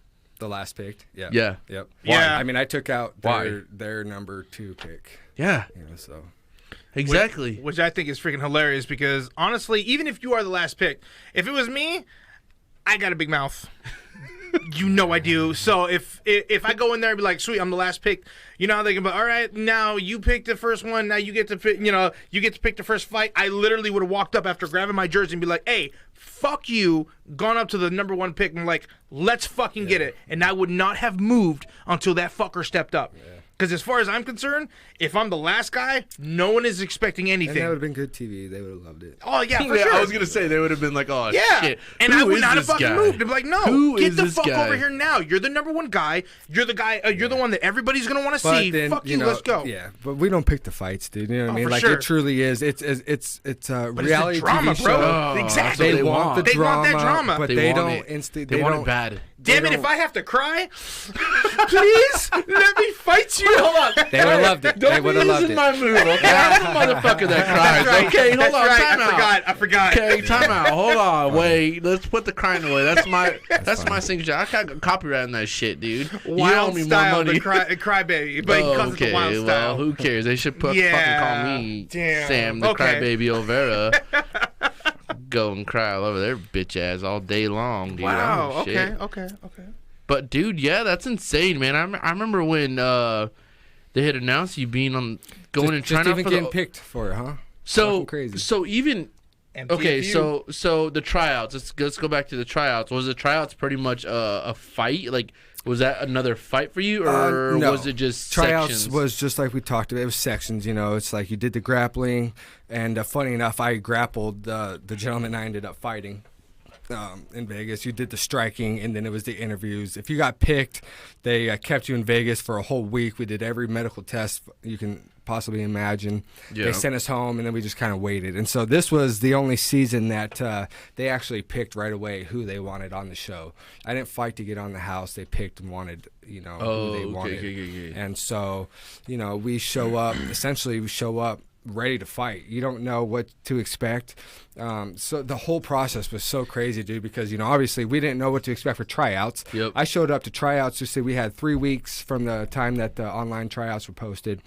the last pick, Yep. Yeah. I mean, I took out their number 2 pick. Yeah. So exactly. Which I think is freaking hilarious because honestly, even if you are the last pick, if it was me, I got a big mouth. You know I do. So if I go in there and be like, sweet, I'm the last pick, you know how they can be, all right, now you picked the first one, now you get to pick, you get to pick the first fight. I literally would have walked up after grabbing my jersey and be like, hey, fuck you, gone up to the number one pick and like, let's fucking get it. And I would not have moved until that fucker stepped up. Because as far as I'm concerned, if I'm the last guy, no one is expecting anything. And that would have been good TV. They would have loved it. Oh, yeah, for sure. I was going to say, they would have been like, oh, shit. And I would not have fucking moved. They'd be like, no, get the fuck over here now. You're the number one guy. You're the guy. You're the one that everybody's going to want to see. Then, fuck you, let's go. Yeah, but we don't pick the fights, dude. You know what I mean? Like, sure. it truly is. It's a But reality it's the drama, TV bro. show. Exactly. They want the They drama. want that drama. But They they want don't. it. They want it bad. Damn it, if I have to cry, please let me fight you. Hold on. They would have loved it. They Don't would be have loved using it. my move, okay? I'm the motherfucker that cries. That's right. Okay, hold That's on. right. Time out. I forgot. Okay, time out. Hold on. Wait. Let's put the crying away. That's my signature. I got copyright on that shit, dude. You owe Wild me more style, money. the cry baby. But because it's the wild well, style. who cares? They should fucking call me Damn. Sam the Okay. Crybaby Olvera. Go and cry all over their bitch ass all day long, dude. Wow. Oh, shit. Okay. But dude, yeah, that's insane, man. I remember when they had announced you being on going and trying just out even for getting the picked for it, huh? so Fucking crazy. so even okay, MTFU. so the tryouts. Let's go back to the tryouts. Was the tryouts pretty much a fight? Like, was that another fight for you, or No. was it just Tryouts sections? was just like we talked about. It was sections, it's like you did the grappling, and funny enough, I grappled the gentleman I ended up fighting in Vegas. You did the striking, and then it was the interviews. If you got picked, they kept you in Vegas for a whole week. We did every medical test you can possibly imagine. Yeah. They sent us home, and then we just kind of waited. And so this was the only season that they actually picked right away who they wanted on the show. I didn't fight to get on the house. They picked and wanted, who they wanted. Okay. And so, we show up, essentially we show up ready to fight. You don't know what to expect. So the whole process was so crazy, dude, because, obviously we didn't know what to expect for tryouts. Yep. I showed up to tryouts to say we had 3 weeks from the time that the online tryouts were posted.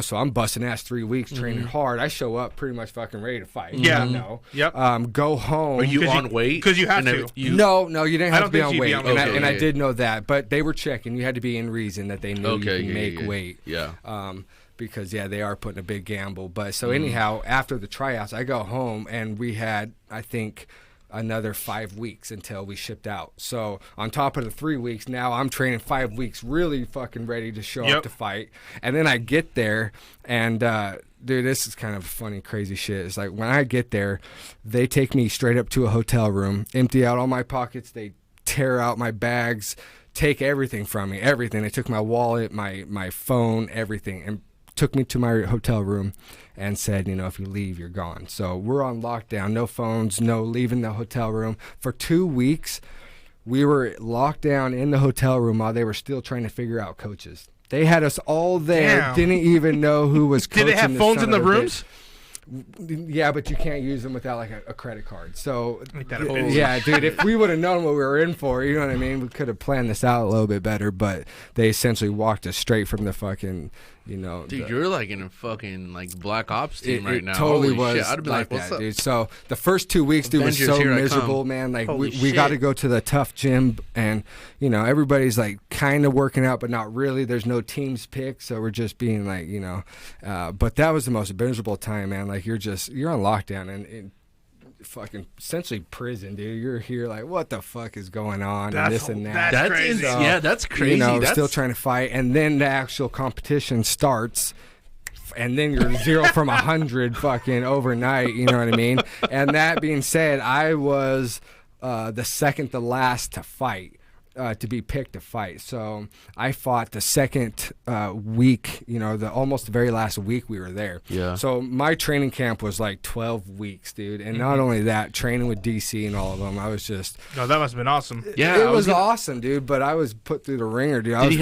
So I'm busting ass 3 weeks, training hard. I show up pretty much fucking ready to fight. Yeah. Yep. Go home. Are you 'Cause on weight? because you have to. No, you didn't I have don't to be think on you'd weight. be on And, weight. I Okay. did know that. But they were checking. You had to be in reason that they knew you could make weight. Yeah. Because, they are putting a big gamble. But so anyhow, after the tryouts, I go home, and we had, I think, another 5 weeks until we shipped out. So on top of the 3 weeks, now I'm training 5 weeks, really fucking ready to show up to fight. And then I get there, and dude, this is kind of funny, crazy shit. It's like when I get there, they take me straight up to a hotel room, empty out all my pockets, they tear out my bags, take everything from me, everything. They took my wallet, my phone, everything, and took me to my hotel room and said, if you leave, you're gone. So we're on lockdown, no phones, no leaving the hotel room. For 2 weeks, we were locked down in the hotel room while they were still trying to figure out coaches. They had us all there, Damn. didn't even know who was coaching. Did they have phones in the rooms? Yeah, but you can't use them without like a credit card. So Make that a bitch. yeah, dude, if we would have known what we were in for, you know what I mean, we could have planned this out a little bit better. But they essentially walked us straight from the fucking, Dude, you're like in a fucking Black Ops team right now. Totally Holy was shit. I'd have been like what's that, up? dude. So the first 2 weeks, dude, was Avengers, so here I miserable, come. man. Like Holy we got to shit. go to the tough gym, and everybody's like kind of working out, but not really. There's no teams picked, so we're just being like, But that was the most miserable time, man. Like you're on lockdown and fucking essentially prison, dude. You're here like, what the fuck is going on, and this and that. That's crazy. Yeah, that's crazy. That's Still trying to fight, and then the actual competition starts, and then you're 0 from 100 fucking overnight. You know what I mean? And that being said, I was the second to last to fight. To be picked to fight. So I fought the second week, almost the very last week we were there. Yeah. So my training camp was like 12 weeks, dude. And not only that, training with DC and all of them, I was just... No, that must have been awesome. Yeah, It was awesome, dude, but I was put through the ringer, dude. Did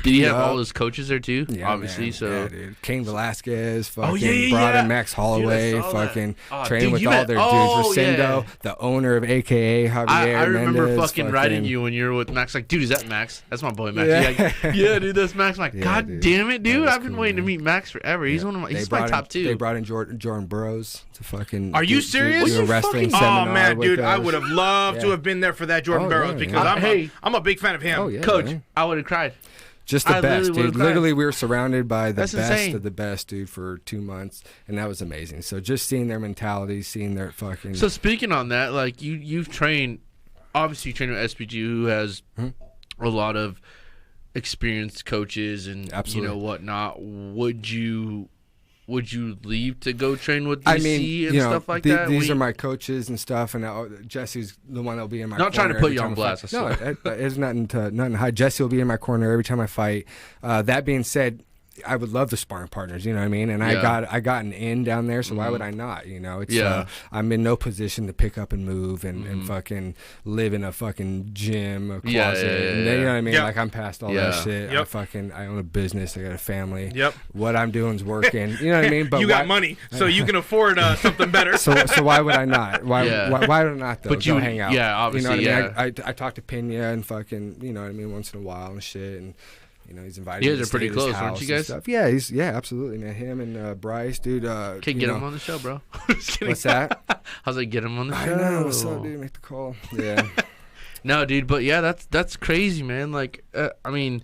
he have all his coaches there too? Yeah, obviously. man. So Yeah, dude. Cain Velasquez, fucking yeah, brought yeah. in Max Holloway, Dude, I saw that. fucking Oh, training dude, with you all met- their oh, dudes. Rosendo, yeah. the owner of AKA Javier I remember Mendez, fucking riding you when you were with Max Max. Like, dude, is that Max? That's my boy Max. Yeah. Like, yeah, dude, that's Max. I'm like, Yeah, God dude. damn it, dude! That I've was been cool, waiting to man. meet Max forever. He's one of my. He's my top two. They brought in Jordan Burroughs to fucking. Are you serious? Do a wrestling fucking- seminar. Oh man, with dude, I us. would have loved to Yeah. have been there for that Jordan Oh, Barrows yeah, because yeah. I'm a big fan of him. Oh yeah, Coach, man. I would have cried. Just the I best, literally dude. would've Literally, we were surrounded by the That's best insane. of the best, dude, for 2 months, and that was amazing. So just seeing their mentality, seeing their fucking. So speaking on that, like you've trained, obviously you train with SPG, who has a lot of experienced coaches and Absolutely. whatnot. Would you leave to go train with DC I mean, and stuff like that? These are my coaches and stuff, and Jesse's the one that'll be in my. Not trying to corner put every you on time I blast, fight. I No, it's nothing to hide. Jesse will be in my corner every time I fight. That being said, I would love the sparring partners. You know what I mean? And Yeah. I got an in down there, so why would I not? You know, it's Yeah. I'm in no position to pick up and move and fucking live in a fucking gym, a closet. Yeah, and yeah. you know what I mean? Yep. Like I'm past all Yeah. that shit. Yep. I own a business. I got a family. Yep. What I'm doing's working. You know what I mean? But you got why- money, so you can afford something better. so why would I not? Why Yeah. would I not though? But you Go would- hang out. yeah, obviously, You know what I yeah. mean? I talk to Pena and fucking, you know what I mean, once in a while and shit, and you know he's invited. You me guys to are pretty stay at his close, aren't house you and guys? stuff. Yeah, absolutely, man. Him and Bryce, dude. Can't you get know- him on the show, bro. Just kidding. What's that? I was like, get him on the I show. know. What's up, dude? Make the call. Yeah. No, dude, but yeah, that's crazy, man. Like, I mean,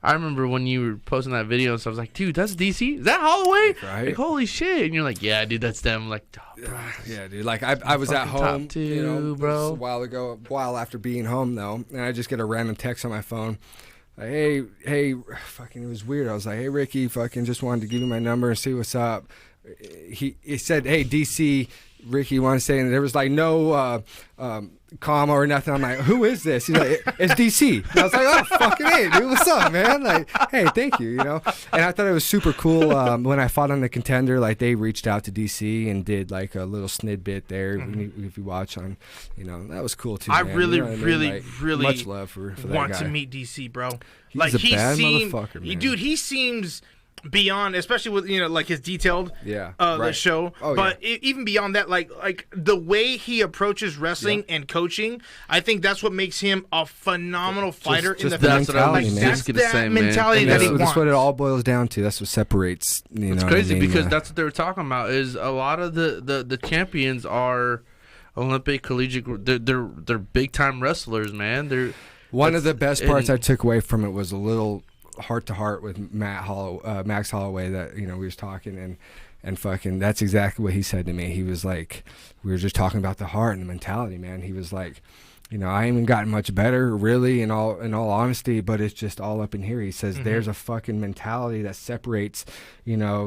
I remember when you were posting that video, so I was like, dude, that's DC? Is that Holloway? Right. Like, holy shit! And you're like, yeah, dude, that's them. I'm like, oh, bro. Yeah, dude. Like I was at Fucking top home, two, you know, bro. this is a while after being home though, and I just get a random text on my phone. Like, hey, fucking, it was weird. I was like, hey, Ricky, fucking, just wanted to give you my number and see what's up. He said, hey, DC, Ricky, want to say, and there was like no comma or nothing. I'm like, who is this? He's like, it's DC. And I was like, oh, fucking hey, dude, what's up, man? Like, hey, thank you, you know. And I thought it was super cool when I fought on the Contender. Like, they reached out to DC and did like a little snidbit there. If you watch on, you know, that was cool too. I man. really, You know what I mean? really, Like, really much love for that want guy. to meet DC, bro. He's like a he bad seemed, motherfucker, man. dude. He seems beyond, especially with like his detailed Yeah, the right. show. Oh, but even beyond that, like the way he approaches wrestling and coaching, I think that's what makes him a phenomenal fighter in just the That's what I was mentality, man. just gonna that say, man. mentality And that That's, he that's wants. what it all boils down to. That's what separates. You It's know crazy what I mean? because that's what they were talking about. Is a lot of the champions are Olympic, collegiate. They're big time wrestlers, man. They're one of the best parts I and- took away from it was a little heart to heart with Max Holloway that we was talking and fucking that's exactly what he said to me. He was like, we were just talking about the heart and the mentality, man. He was like, I ain't even gotten much better, really, in all honesty, but it's just all up in here. He says there's a fucking mentality that separates,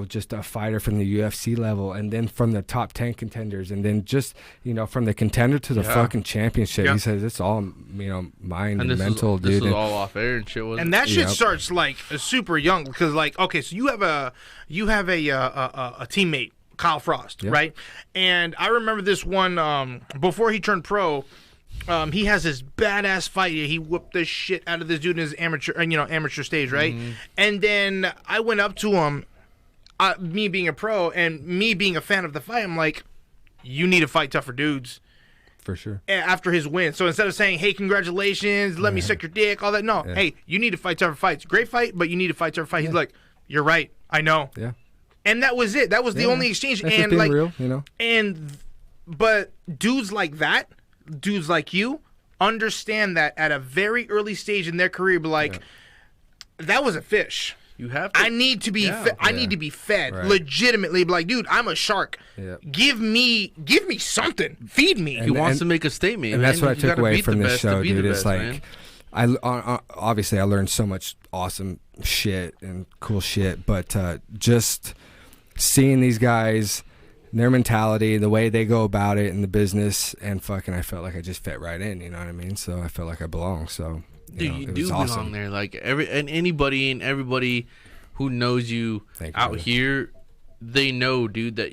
just a fighter from the UFC level, and then from the top 10 contenders, and then just, from the contender to the fucking championship. Yeah. He says it's all, mind and this mental, is, dude. This was all off air and shit. And that shit Yep. starts like super young because okay, so you have a teammate, Kyle Frost, Yep. right? And I remember this one before he turned pro. He has this badass fight. He whooped the shit out of this dude in his amateur stage, right? And then I went up to him, me being a pro and me being a fan of the fight. I'm like, you need to fight tougher dudes. For sure. After his win. So instead of saying, hey, congratulations, let me suck your dick, all that, no. Yeah. Hey, you need to fight tougher fights. Great fight, but you need to fight tougher fight. He's like, you're right. I know. Yeah. And that was it. That was the only exchange. That's just And being like, real, but dudes like that, dudes like you, understand that at a very early stage in their career, be like, that was a fish. You have to. I need to be. Yeah. I need to be fed Right. legitimately. Be like, dude, I'm a shark. Yeah. Give me something. Feed me. He wants to make a statement, and man. that's what I You took gotta away beat the from this best to show, be the dude. It's best, like, man. obviously I learned so much awesome shit and cool shit, but just seeing these guys, their mentality, the way they go about it in the business, and fucking, I felt like I just fit right in. You know what I mean? So I felt like I belong. So Dude, you it do was belong awesome. there. Like anybody and everybody who knows you Thank you, out brother. here, they know, dude, that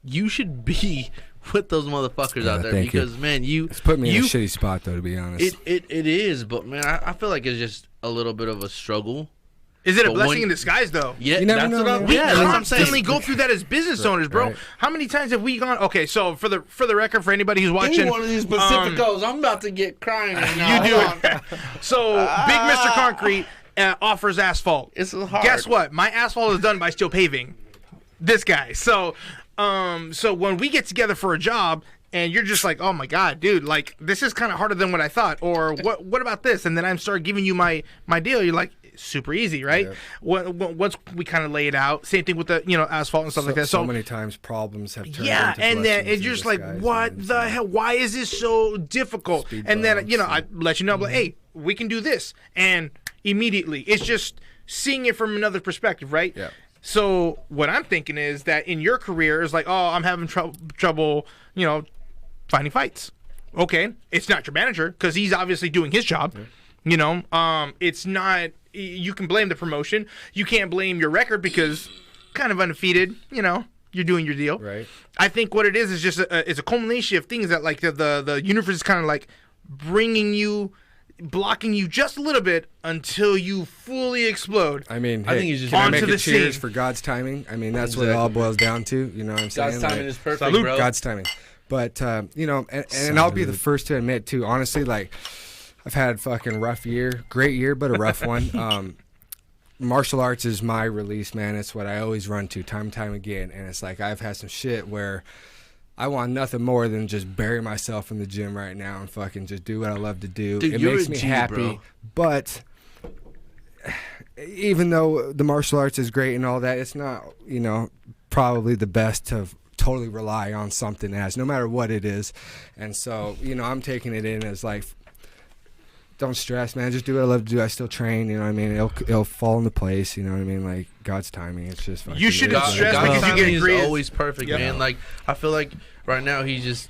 you should be with those motherfuckers Yeah, out there thank you. because man, you It's put me in a shitty spot though, to be honest. it is, but man, I feel like it's just a little bit of a struggle. Is it a But blessing when- in disguise, though? Yeah, You never that's know, what I'm. man. We Yeah, that's what I'm saying. constantly go through that as business owners, bro. Right. How many times have we gone? Okay, so for the record, for anybody who's Give me watching, one of these Pacificos. I'm about to get crying right now. you do Hold on. it. So Big Mr. Concrete offers asphalt. It's hard. Guess what? My asphalt is done by Steel Paving. This guy. So when we get together for a job. And you're just like, oh my god, dude! Like this is kind of harder than what I thought. Or what about this? And then I start giving you my deal. You're like, super easy, right? Yeah. Once we kind of lay it out, same thing with the asphalt and stuff like that. So many times problems have turned yeah, into and then blessings it's in just like, disguise, what man. the hell? Why is this so difficult? Speed And then bumps, I let you know, like, hey, we can do this, and immediately it's just seeing it from another perspective, right? Yeah. So what I'm thinking is that in your career is like, oh, I'm having trouble, finding fights. Okay, it's not your manager because he's obviously doing his job. Yeah. It's not. You can blame the promotion. You can't blame your record because kind of undefeated. You're doing your deal. Right. I think what it is just it's a culmination of things that like the universe is kind of like blocking you just a little bit until you fully explode. I mean, I think he's just can I onto make the a cheers scene. for God's timing? I mean, that's what it all boils down to. You know what I'm saying? God's timing Like, is perfect, salute. bro. God's timing. But and I'll be the first to admit too. Honestly, like I've had a fucking rough year, great year, but a rough one. Martial arts is my release, man. It's what I always run to, time and time again. And it's like I've had some shit where I want nothing more than just bury myself in the gym right now and fucking just do what I love to do. Dude, it you're makes a me G, happy, bro. but even though the martial arts is great and all that, it's not, probably the best to totally rely on something as, no matter what it is. And so, I'm taking it in as like, don't stress, man. Just do what I love to do. I still train, you know what I mean? It'll fall into place, you know what I mean? Like, God's timing. It's just fucking You shouldn't it is. stress God's because you timing get is creative. always perfect, Yep. man. Like I feel like right now he's just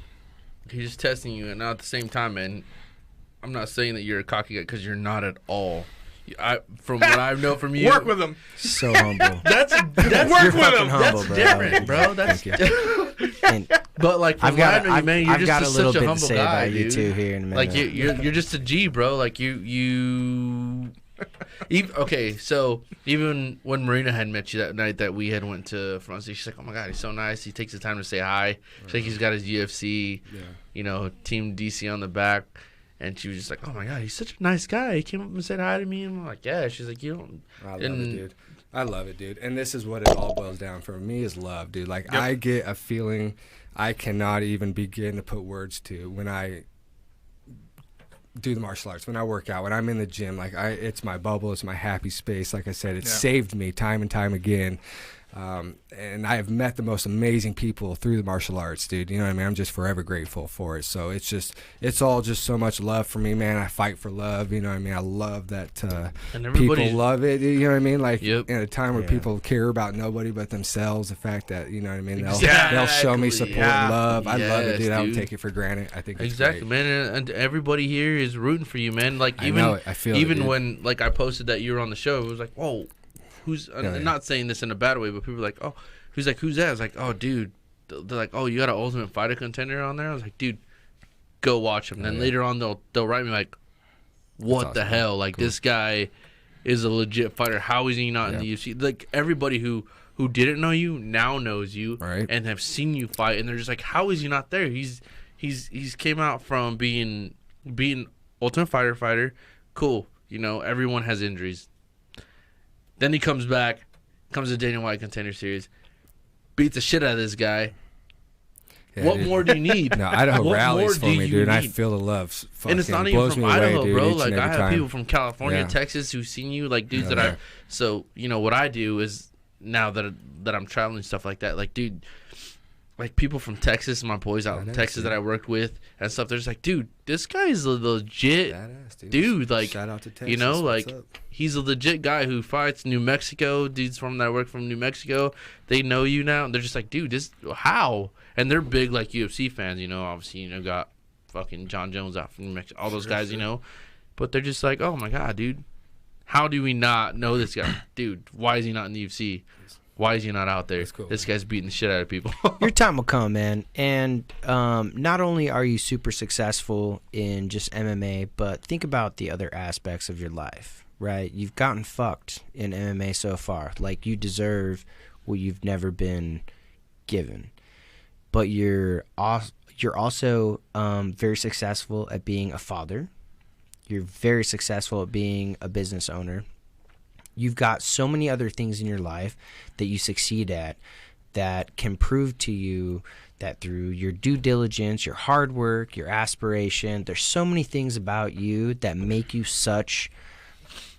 testing you, and at the same time, man. I'm not saying that you're a cocky guy because you're not at all. From what I know from you, Work with them. So humble. That's Work you're with fucking them. humble, that's bro. different, bro. That's Thank you. And but like from I've got, what I know you, man, you're I've just got a little such bit a humble to say guy, about you dude. too here in a minute. Like you're just a G, bro. Like you. Okay, so even when Marina had met you that night that we had went to Francia, she's like, "Oh my god, he's so nice. He takes the time to say hi." She's like, "He's got his UFC, Team DC on the back." And she was just like, "Oh my god, he's such a nice guy. He came up and said hi to me." And I'm like, "Yeah." She's like, "You don't." I love it, dude. I love it, dude. And this is what it all boils down for me is love, dude. Like, I get a feeling I cannot even begin to put words to when I do the martial arts, when I work out, when I'm in the gym. Like, it's my bubble. It's my happy space. Like I said, it's saved me time and time again. And I have met the most amazing people through the martial arts, dude. You know what I mean? I'm just forever grateful for it. So it's all just so much love for me, man. I fight for love. You know what I mean? I love that And people everybody's love it. You know what I mean? Like Yep. in a time where Yeah. people care about nobody but themselves, the fact that, you know what I mean? They'll show me Exactly. support Yeah. and love. I love it, Yes, dude. I don't dude. take it for granted. I think it's Exactly, great. man, and everybody here is rooting for you, man. Like I even know it. I feel it, even dude. when like I posted that you were on the show, it was like, whoa, who's? yeah. I'm not saying this in a bad way, but people were like, oh, who's that? I was like, oh, dude. They're like, oh, you got an Ultimate Fighter contender on there. I was like, dude, go watch him. Then yeah. later on, they'll write me like, what the awesome. hell? Like this guy is a legit fighter. How is he not in the UFC? Like everybody who didn't know you now knows you Right. and have seen you fight, and they're just like, how is he not there? He's came out from being Ultimate Fighter. Cool. Everyone has injuries. Then he comes back, comes to Dana White Contender Series, beats the shit out of this guy. Yeah, What dude. more do you need? No, Idaho What more rallies for do me, you dude. And I need? feel the love. Fucking And it's not even blows from me away, Idaho, dude, bro. each and Like every I have time. people from California, Yeah. Texas who've seen you, like dudes that Yeah. I. So what I do is now that I'm traveling stuff like that, like dude, like people from Texas, my boys out in Badass, Texas dude. that I worked with and stuff. They're just like, dude, this guy's a legit Badass, dude. Like shout out to Texas. you know, What's like up? he's a legit guy who fights New Mexico. Dudes from that I work from New Mexico, they know you now. And they're just like, dude, this how? And they're big like UFC fans. Obviously, got fucking John Jones out from New Mexico, all those guys, But they're just like, oh my god, dude, how do we not know this guy, dude? Why is he not in the UFC? Why is he not out there? That's cool, This guy's beating the shit out of people. your time will come, man. And not only are you super successful in just MMA, but think about the other aspects of your life. right? You've gotten fucked in MMA so far. Like, you deserve what you've never been given. But you're also very successful at being a father. You're very successful at being a business owner. You've got so many other things in your life that you succeed at that can prove to you that through your due diligence, your hard work, your aspiration, there's so many things about you that make you such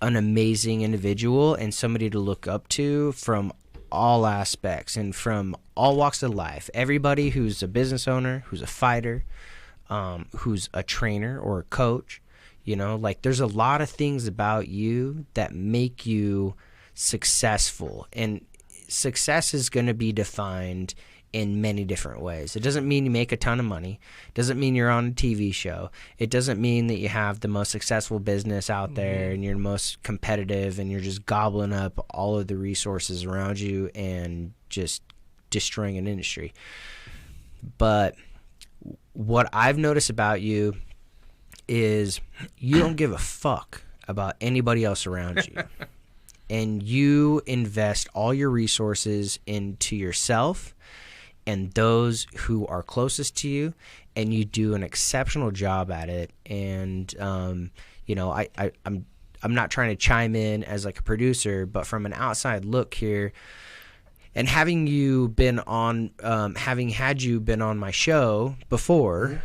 an amazing individual and somebody to look up to from all aspects and from all walks of life. Everybody who's a business owner, who's a fighter, who's a trainer or a coach, you know, like, there's a lot of things about you that make you successful, and success is going to be defined in many different ways. It doesn't mean you make a ton of money. It doesn't mean you're on a TV show. It doesn't mean that you have the most successful business out there and you're the most competitive and you're just gobbling up all of the resources around you and just destroying an industry. But what I've noticed about you is you don't give a fuck about anybody else around you. And you invest all your resources into yourself and those who are closest to you, and you do an exceptional job at it. And you know, I'm not trying to chime in as like a producer, but from an outside look here, and having you been on, having had you been on my show before,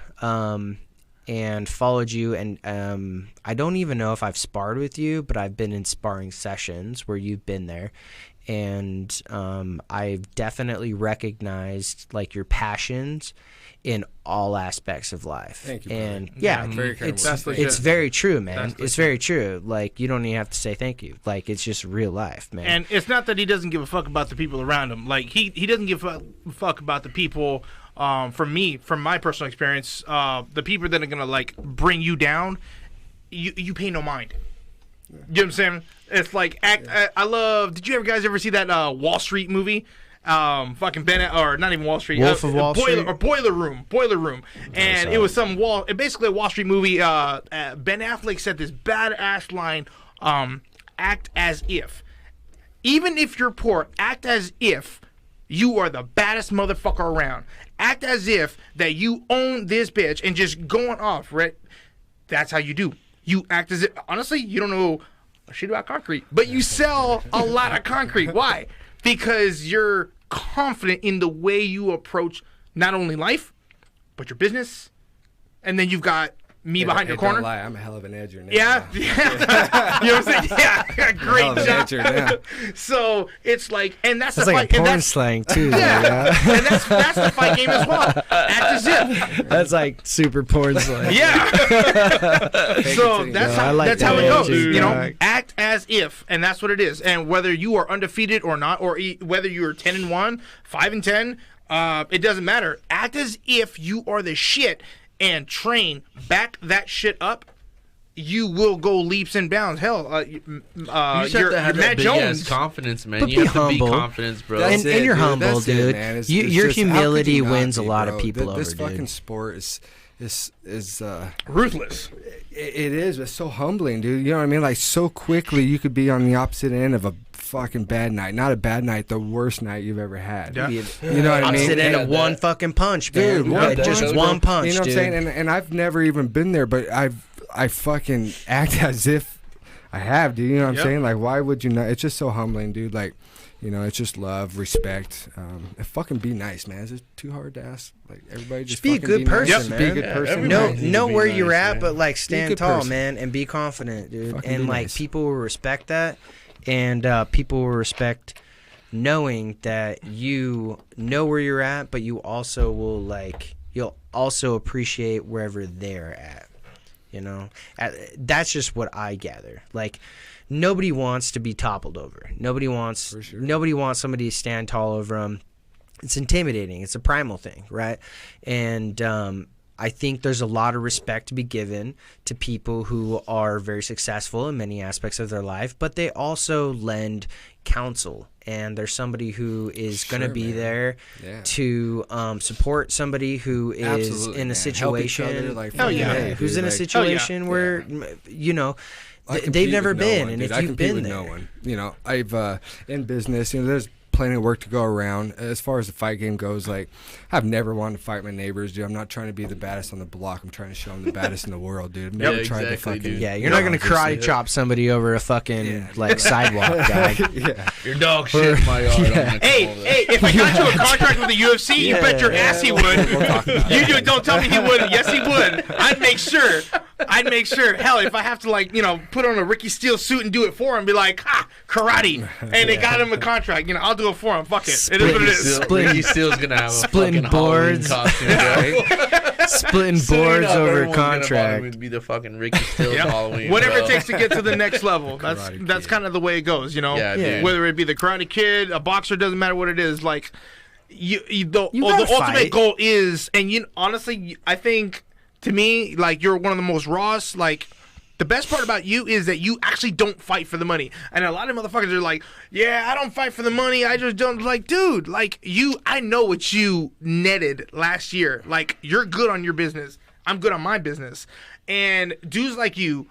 and followed you, and I don't even know if I've sparred with you, but I've been in sparring sessions where you've been there, and I've definitely recognized like your passions in all aspects of life. Thank you, and brother. yeah, Very it's very true, man. It's very true. Like, you don't even have to say thank you. Like, it's just real life, man. And it's not that he doesn't give a fuck about the people around him. Like, he doesn't give a fuck about the people. From my personal experience, the people that are gonna like bring you down, you pay no mind. You know what I'm saying? It's like I love. Did you guys ever see that Wall Street movie? Fucking or not even Wall Street. Wolf of Wall Street? Or Boiler Room. And it was basically a Wall Street movie. Ben Affleck said this badass line, act as if. Even if you're poor, act as if you are the baddest motherfucker around. Act as if that you own this bitch and just going off, right? That's how you do. You act as if, honestly, you don't know shit about concrete, but you sell a lot of concrete. Why? Because you're confident in the way you approach not only life, but your business. And then you've got me behind your corner. Don't lie, I'm a hell of an edger now. Yeah. You know what I'm saying? Yeah. Great job. Edger, So it's like, and that's That's the like fight. a And porn that's, slang too. yeah. And that's the fight game as well. Act as if. That's like super porn slang. Yeah. So that's how, I like that's how it that goes. attitude, You know, dog. act as if, and that's what it is. And whether you are undefeated or not, or whether you are 10-1, 5-10, it doesn't matter. Act as if you are the shit and train. Back that shit up. You will go leaps and bounds. Hell, You just have to have that Matt big ass Jones. confidence, man. But You be have to be humble. confident, bro. That's And it, you're dude. humble, That's it, dude. man. It's Your just- how could humility you not wins a be, lot bro? of people over, This dude. fucking sport is Ruthless. it is. It's so humbling, dude. You know what I mean? Like, so quickly you could be on the opposite end of a fucking bad night. Not a bad night, the worst night you've ever had. Yeah. You know what I mean? Opposite end And- of one fucking punch, man. Dude, one Like, just punch, one punch, You know what I'm dude. saying? And I've never even been there, but I fucking act as if I have, dude. You know what I'm Yep. saying? Like, why would you not? It's just so humbling, dude. Like, you know, it's just love, respect. And fucking be nice, man. Is it too hard to ask? Like, everybody just be a fucking good nice. person, Just man. be a good Yeah, person. everybody know needs to know be where nice, you're at, man. but like Be a stand good tall, person. man, and be confident, dude. Fucking And be like nice. people will respect that, and people will respect knowing that you know where you're at, but you also will you'll also appreciate wherever they're at. You know, that's just what I gather. Like, nobody wants to be toppled over. Nobody wants For sure. nobody wants somebody to stand tall over them. It's intimidating. It's a primal thing, right? And I think there's a lot of respect to be given to people who are very successful in many aspects of their life, but they also lend counsel. And there's somebody who is going to Sure, be man. there Yeah. to support somebody who is Absolutely, in a man. Help each other, situation. like, Hell fucking yeah. hey, Who's dude, in a like, situation where, you know, I compete they've with never no been, one, and dude. if I you've compete been with there, no one. You know, I've in business. You know, there's plenty of work to go around. As far as the fight game goes, like I've never wanted to fight my neighbors, dude. I'm not trying to be the baddest on the block. I'm trying to show them the baddest in the world, dude. I've never Yeah, tried to exactly, fucking. dude. yeah, you're not gonna karate chop somebody over a fucking like sidewalk guy. Yeah. Your dog shit in my yard. I'm gonna Hey, call that. hey, if I got you a contract with the UFC, you bet your ass he would. Don't tell me he wouldn't. Yes, he would. I'd make sure. Hell, if I have to, like, you know, put on a Ricky Steele suit and do it for him, be like, ha, karate. And they got him a contract. You know, I'll do it for him. Fuck it. It is what it is. Ricky Steele's gonna have a Splitting fucking Halloween boards. costume, bro. Splitting Soon boards enough, over a everyone's gonna contract. probably be the fucking Ricky Steele's Yep. Halloween. Whatever bro. it takes to get to the next level. That's Karate that's Kid. kind of the way it goes, you know. Yeah, Yeah. dude. Whether it be the Karate Kid, a boxer, doesn't matter what it is. Like, the gotta ultimate fight. goal is, and honestly, I think to me, like, you're one of the most rawest. Like, the best part about you is that you actually don't fight for the money. And a lot of motherfuckers are like, yeah, I don't fight for the money. I just don't. Like, dude, like, I know what you netted last year. Like, you're good on your business. I'm good on my business. And dudes like you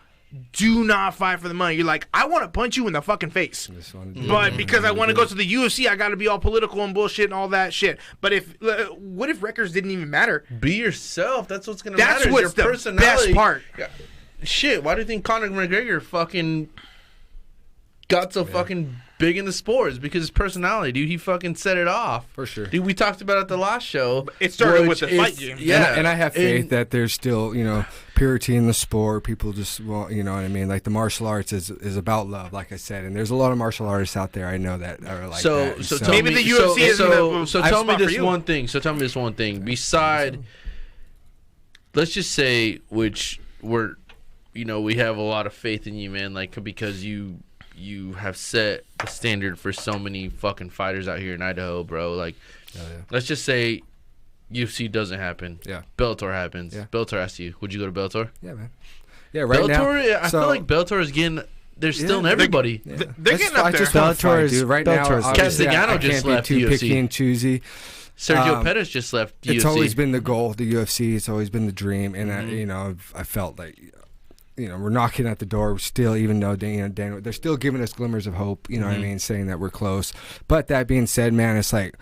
do not fight for the money. You're like, I want to punch you in the fucking face. But because I want to go to the UFC, I got to be all political and bullshit and all that shit. But what if records didn't even matter? Be yourself. That's what's gonna That's matter. is what's your the personality. best part. Yeah. Shit, why do you think Conor McGregor fucking got so fucking big in the sports? Because his personality, dude. He fucking set it off. For sure. Dude, we talked about it at the last show. It started which with the is- fight game. Yeah. And I have faith And- that there's still, you know, purity in the sport. People just want, you know what I mean? Like the martial arts is about love, like I said. And there's a lot of martial artists out there I know that are like so, that. so, So tell Maybe me, the UFC isn't the so best tell me spot for this you. one thing. So tell me this one thing. Beside, let's just say, which we're, you know, we have a lot of faith in you, man. Like because you have set the standard for so many fucking fighters out here in Idaho, bro. Like, let's just say UFC doesn't happen. Yeah. Bellator happens. Yeah. Bellator asks you, would you go to Bellator? Yeah, man. Yeah, right Bellator, now. I feel like Bellator is getting. They're still in everybody. Yeah. They're getting up I there. just want to Bellator fight, is- dude. Right Bellator now, is- obviously, Castigano I just can't left be too UFC. picky and choosy. Sergio Pettis just left UFC. It's always been the goal, the UFC. It's always been the dream, and Mm-hmm. you know, I felt like, you know, we're knocking at the door still, even though Dan, they're still giving us glimmers of hope. You know what I mean, saying that we're close. But that being said, man, it's like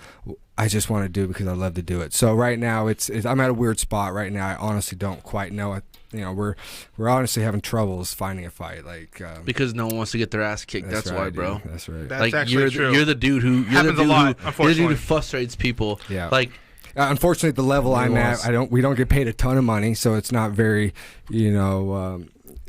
I just want to do it because I love to do it. So right now, it's I'm at a weird spot right now. I honestly don't quite know it. You know, we're honestly having troubles finding a fight. Like because no one wants to get their ass kicked. That's why, right, bro. dude. That's right. That's Like actually true. you're the dude who Happens a lot, you're the dude unfortunately. who frustrates people. Yeah. Like Unfortunately, the level I'm at, we don't get paid a ton of money, so it's not very, you know,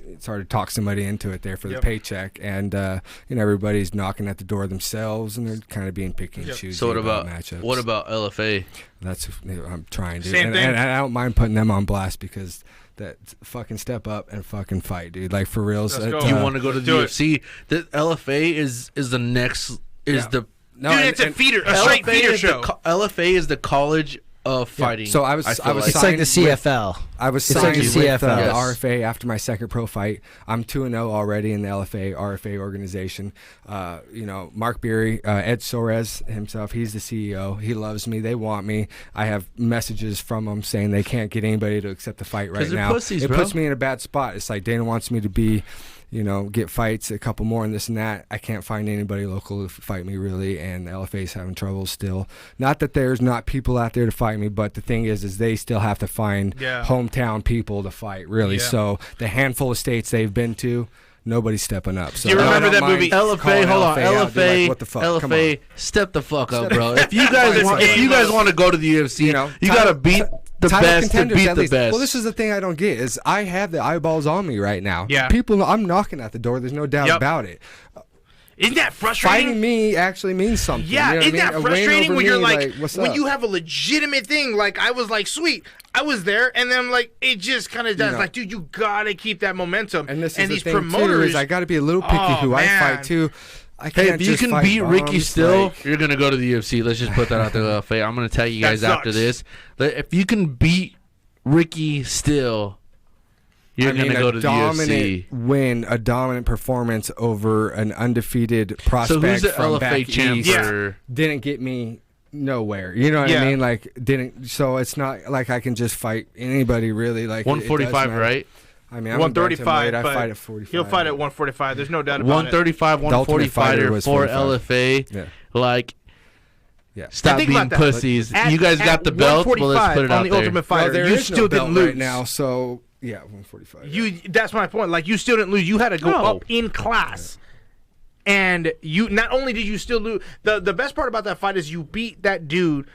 it's hard to talk somebody into it there for the Yep. paycheck, and you know, everybody's knocking at the door themselves, and they're kind of being picky and Yep. choosy. so what about matchups? what about LFA? That's I'm trying, dude. Same and, thing. and I don't mind putting them on blast because that fucking step up and fucking fight, dude. Like for reals. Let's go. Do you want to go to the do it. UFC? The LFA is the next is Yeah. the No, Dude, and- it's a and- feeder, a straight LFA feeder is show. LFA is the college of Yeah. fighting. So I was feel signed It's like the with- CFL. I was It's signed like with the CFL. the Yes. RFA after my second pro fight. I'm 2-0 already in the RFA organization. You know, Mark Beery, Ed Soares himself, he's the CEO. He loves me. They want me. I have messages from them saying they can't get anybody to accept the fight right they're now. pussies, it bro. puts me in a bad spot. It's like Dana wants me to be, you know, get fights, a couple more and this and that. I can't find anybody local to fight me really, and LFA's having trouble still. Not that there's not people out there to fight me, but the thing is they still have to find Yeah. hometown people to fight, really. Yeah. So the handful of states they've been to, nobody's stepping up. So Do you I remember don't that mind movie? LFA, calling hold on, out. They're LFA, like, what the fuck? Come LFA, on. step the fuck up, bro. If you guys This want, game, to go to the UFC, You know, you gotta beat the title best to contenders, beat at the least. best. Well, this is the thing I don't get is I have the eyeballs on me right now. Yeah. People, I'm knocking at the door. There's no doubt Yep. about it. Isn't that frustrating? Fighting me actually means something. Yeah, you know isn't what I that mean? A win frustrating over when you're me, like what's when up? you have a legitimate thing? Like I was like, sweet, I was there, and then like it just kind of does. know. Like, dude, you gotta keep that momentum. And this is these the thing too, promoters, is I got to be a little picky Oh, who man. I fight too. I Hey, can't if you just can fight beat Ricky bums, Still, like- you're gonna go to the UFC. Let's just put that out there, LFA. I'm gonna tell you guys That after sucks. this. That if you can beat Ricky Still, you're gonna go to the UFC. win, a dominant performance over an undefeated prospect So who's the from back LFA champ east Yeah. for? didn't get me nowhere. You know what Yeah. I mean? Like didn't. So it's not like I can just fight anybody really. Like it does 145, matter. right? I mean, I'm 135. I but fight at 45. He'll fight at 145. There's no doubt about 135, 140 Fighter fighter was for 45. LFA. Yeah. Like, Yeah. stop think being about that. pussies. it. You guys got the belt. Well, let's put it on out the there. Ultimate Fighter. Well, there you is still no belt didn't lose right now, so yeah, 145. That's my point. Like, you still didn't lose. You had to go No. up in class. And you not only did you still lose, the best part about that fight is you beat that dude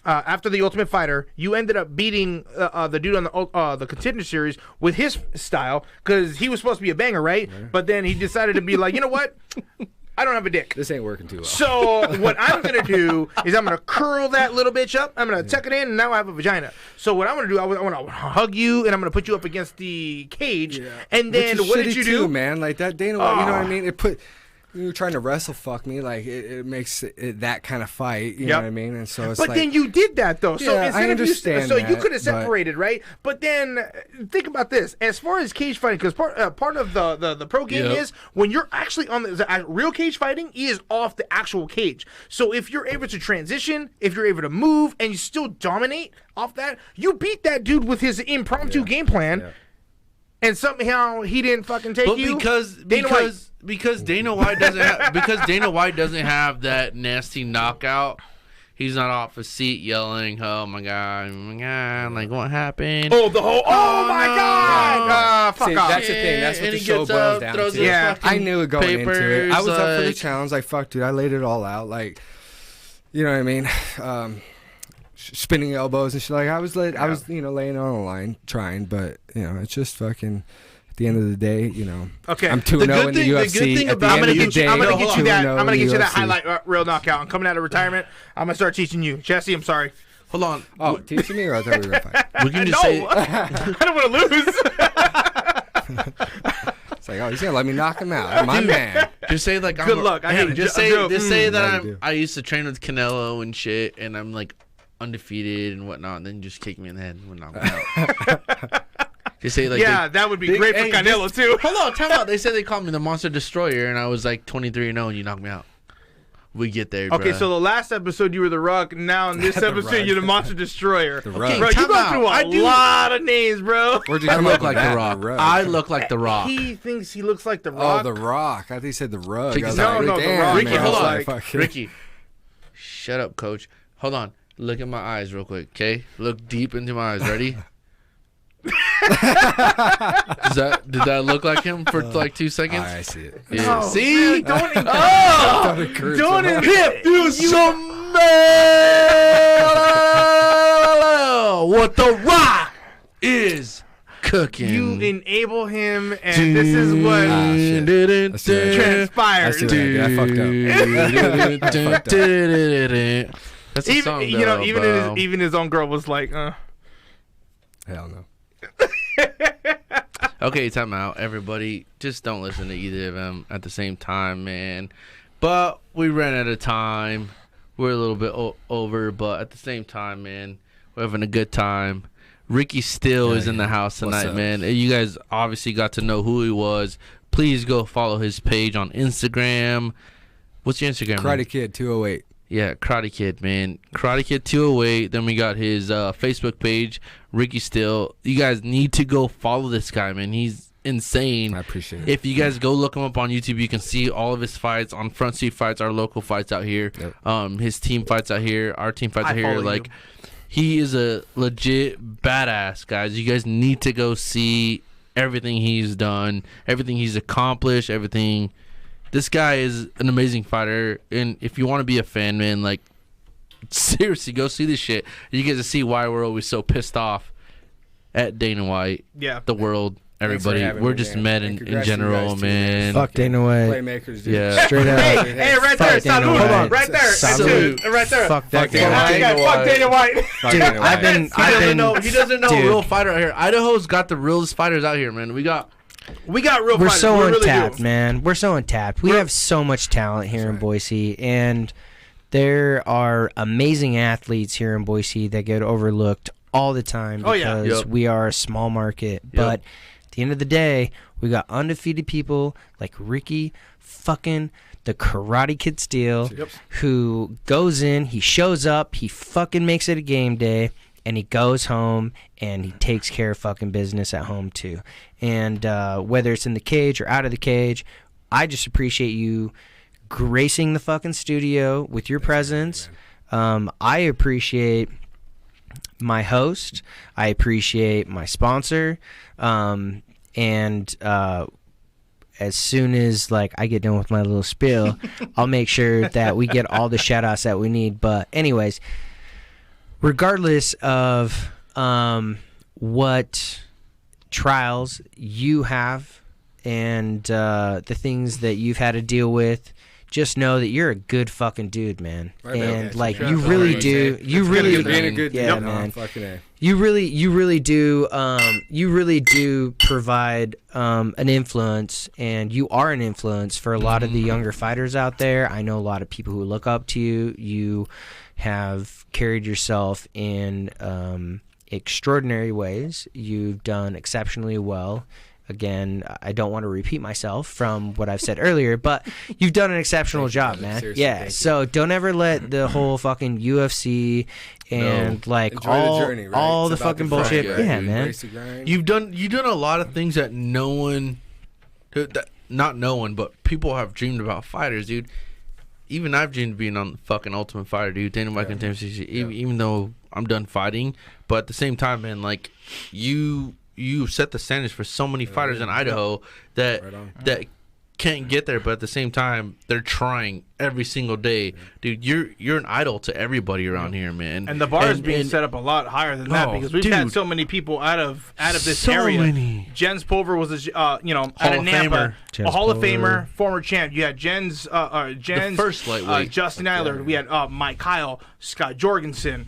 after the Ultimate Fighter. You ended up beating the dude on the Contender Series with his style, because he was supposed to be a banger, right? But then he decided to be like, you know what? I don't have a dick. This ain't working too well. So what I'm going to do is I'm going to curl that little bitch up. I'm going to tuck it in, and now I have a vagina. So what I'm going to do, I want to hug you, and I'm going to put you up against the cage. Yeah. And then Which is what did shitty you too, do? man? Like that Dana White, you know what I mean? It put you were trying to wrestle fuck me, like it makes it that kind of fight. You know what I mean? And so it's But like, then you did that though. So Yeah, instead I understand of you, so you that, could have but- separated, right? But then think about this: as far as cage fighting, because part of the pro game Yep. is when you're actually on the real cage fighting is off the actual cage. So if you're able to transition, if you're able to move, and you still dominate off that, you beat that dude with his impromptu game plan. Yeah. And somehow he didn't fucking take But you. because Dana White- Dana White doesn't have Dana White doesn't have that nasty knockout. He's not off his seat yelling, "Oh my god, like what happened?" Oh, the whole. Oh my no. God! Fuck See, off. that's the thing. That's what And the he show gets boils up, down throws to. his Yeah. fucking I knew it going into it. I was papers, up for the like- challenge. Like, fuck, dude, I laid it all out. Like, you know what I mean? Spinning elbows and shit. Like, I was laying it on the line, trying, but it's just fucking. At the end of the day, Okay. I'm 2-0 The good in the thing- the UFC. good thing At the about- I'm end gonna of the get you. day, I'm gonna get you that. 2-0 I'm gonna in get you that UFC. highlight real knockout. I'm coming out of retirement. I'm gonna start teaching you, Jesse. I'm sorry. Hold on. Oh, teaching me, or I thought we were gonna fight. We can just No, say I don't want to lose. It's like, oh, he's gonna let me knock him out. My man. just say like Good luck. I got a just joke. say that How you do? I used to train with Canelo and shit, and I'm like undefeated and whatnot. And then just kick me in the head and knock me out. Just say like Yeah, that would be great for hey, Canelo too. Hold on, time out. They said they called me the Monster Destroyer, and I was like 23-0, and you knocked me out. We get there, Okay, bruh. so the last episode you were the Rock. Now in this episode Rug. you're the Monster Destroyer. The Rug. Bro, you time go out. through I a do- lot of names, bro. Where'd you I come look up like with the that? Rock. Rug. I look like the Rock. He thinks he looks like the Rock. Oh, the Rock. I think he said the Rug. Check I was this like, out. No, the damn, Rock. Ricky, man. hold I was on. like, fucking- Ricky, shut up, coach. Hold on. Look in my eyes real quick, okay? Look deep into my eyes. Ready? Did that look like him for like 2 seconds? I see it. Yeah. No, See? man, don't Don't Hip, you some what the Rock is cooking. You enable him, and this is what shit. That's right. transpired. I see what I did. I fucked up. That's a Even song, even his own girl was like, Hell no. Okay, time out. Everybody, just don't listen to either of them at the same time, man. But we ran out of time. We're a little bit over, but at the same time, man, we're having a good time. Ricky Steele is in the house What's tonight, up? man. You guys obviously got to know who he was. Please go follow his page on Instagram. What's your Instagram? man? Karate Kid 208. Yeah, Karate Kid, man. Karate Kid 208. Then we got his Facebook page, Ricky Steele. You guys need to go follow this guy, man. He's insane. I appreciate it. If you guys go look him up on YouTube, you can see all of his fights on Front Seat Fights, our local fights out here. Yep. His team fights out here, our team fights I out here. follow Like, you. he is a legit badass, guys. You guys need to go see everything he's done, everything he's accomplished, everything. This guy is an amazing fighter, and if you want to be a fan, man, like, seriously, go see this shit. You get to see why we're always so pissed off at Dana White, yeah. the world, Thanks for everybody. having We're me, just man. mad And in congrats to you general, guys, too, man. Fuck Dana White. Playmakers, dude. Yeah. Straight up. Hey, right there, Fuck Dana salute. White. Right there, Salute. right there. Fuck that Dana guy. White. Fuck Dana White. Fuck Dude, Dana I've been, White. He doesn't know dude. a real fighter out here. Idaho's got the realest fighters out here, man. We got Real We're fighters. so We really untapped, do. man. We're so untapped. We have so much talent here in Boise, and there are amazing athletes here in Boise that get overlooked all the time Oh, yeah. because Yep. we are a small market. But at the end of the day, we got undefeated people like Ricky fucking the Karate Kid Steele, Yep. who goes in, he shows up, he fucking makes it a game day, and he goes home and he takes care of fucking business at home too. And whether it's in the cage or out of the cage, I just appreciate you gracing the fucking studio with your presence. I appreciate my host. I appreciate my sponsor. And as soon as like I get done with my little spiel, I'll make sure that we get all the shout outs that we need. But anyways, regardless of what trials you have and the things that you've had to deal with, just know that you're a good fucking dude, man. Right, and yeah, like sure. you really Right. do, you really, being a good yeah, dude. man. Fucking A. You really do provide an influence, and you are an influence for a lot of the younger fighters out there. I know a lot of people who look up to you. You have carried yourself in extraordinary ways. You've done exceptionally well. Again, I don't want to repeat myself from what I've said earlier, but you've done an exceptional job, man. Seriously, Yeah, so don't ever let the whole fucking UFC and like Enjoy all the journey, right? all It's the about fucking the grind, bullshit. right? Yeah, You man. embrace the grind. You've done a lot of things that no one, not no one, but people have dreamed about fighters, dude. Even I've dreamed of being on the fucking Ultimate Fighter, dude. Dana White Contender and UFC, even though I'm done fighting, but at the same time, man, like you set the standards for so many fighters in Idaho that Right on. that can't get there, but at the same time, they're trying every single day, dude. You're an idol to everybody around here, man. And the bar is being set up a lot higher than that Oh, because we've had dude. so many people out of this So area. many. Jens Pulver was out Hall of of Nampa, Famer. Jens a Hall of Pulver. Famer, former champ. You had Jens, The first lightweight. Justin Eiler. We had Mike Kyle, Scott Jorgensen.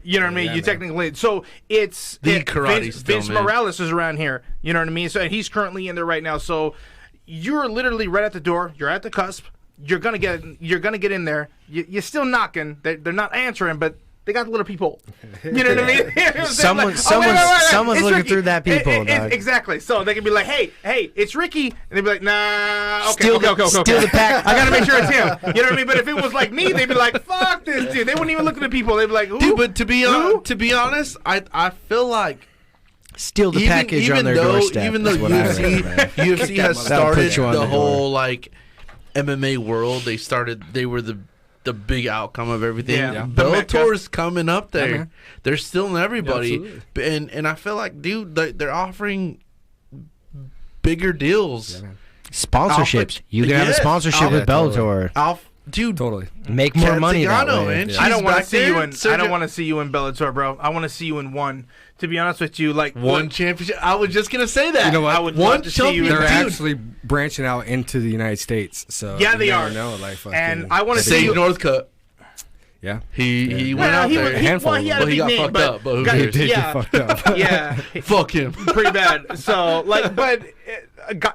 You know what I mean? Yeah, You man. technically. So it's The karate Vince, still, Vince man. Morales is around here. You know what I mean? So he's currently in there right now. So you're literally right at the door. You're at the cusp. You're gonna get in there. You're still knocking. They're not answering, but they got the little people. You know what I mean? You know what I'm saying? Like, Someone's it's looking Ricky. through that people, dog. Exactly. So they can be like, hey, it's Ricky, and they'd be like, nah, okay, Steal okay. the pack. I gotta make sure it's him. You know what I mean? But if it was like me, they'd be like, fuck this dude. They wouldn't even look at the people. They'd be like, who? Dude, but to be Who? honest, I feel like Steal the package on their doorstep. even though is what I read, UFC man. UFC has That'll put started you on the the whole like MMA world, they were the big outcome of everything. Yeah. Bellator's coming up there. man. They're stealing everybody, Absolutely. and I feel like, dude, they're offering bigger deals. Yeah, man. Sponsorships. You can have a Yes. sponsorship with totally. Bellator. Dude, Totally. Make more Kat money that Zingano, way. man. Yeah. I don't She's want to back see you there. in. I Sergio- don't want to see you in Bellator, bro. I want to see you in one. To be honest with you, like one championship. I was just gonna say that. You know what? I would One love to see you in They're that. actually branching out into the United States. So Yeah, you they never are. know, like, fucking- And I want to see Sage you. Northcutt. Yeah. He went Well, out there. he handful well, of he them. had a But he big got name, fucked but up, but who got- cares? Did yeah, get fucked up. yeah, Fuck him. pretty bad. So like, but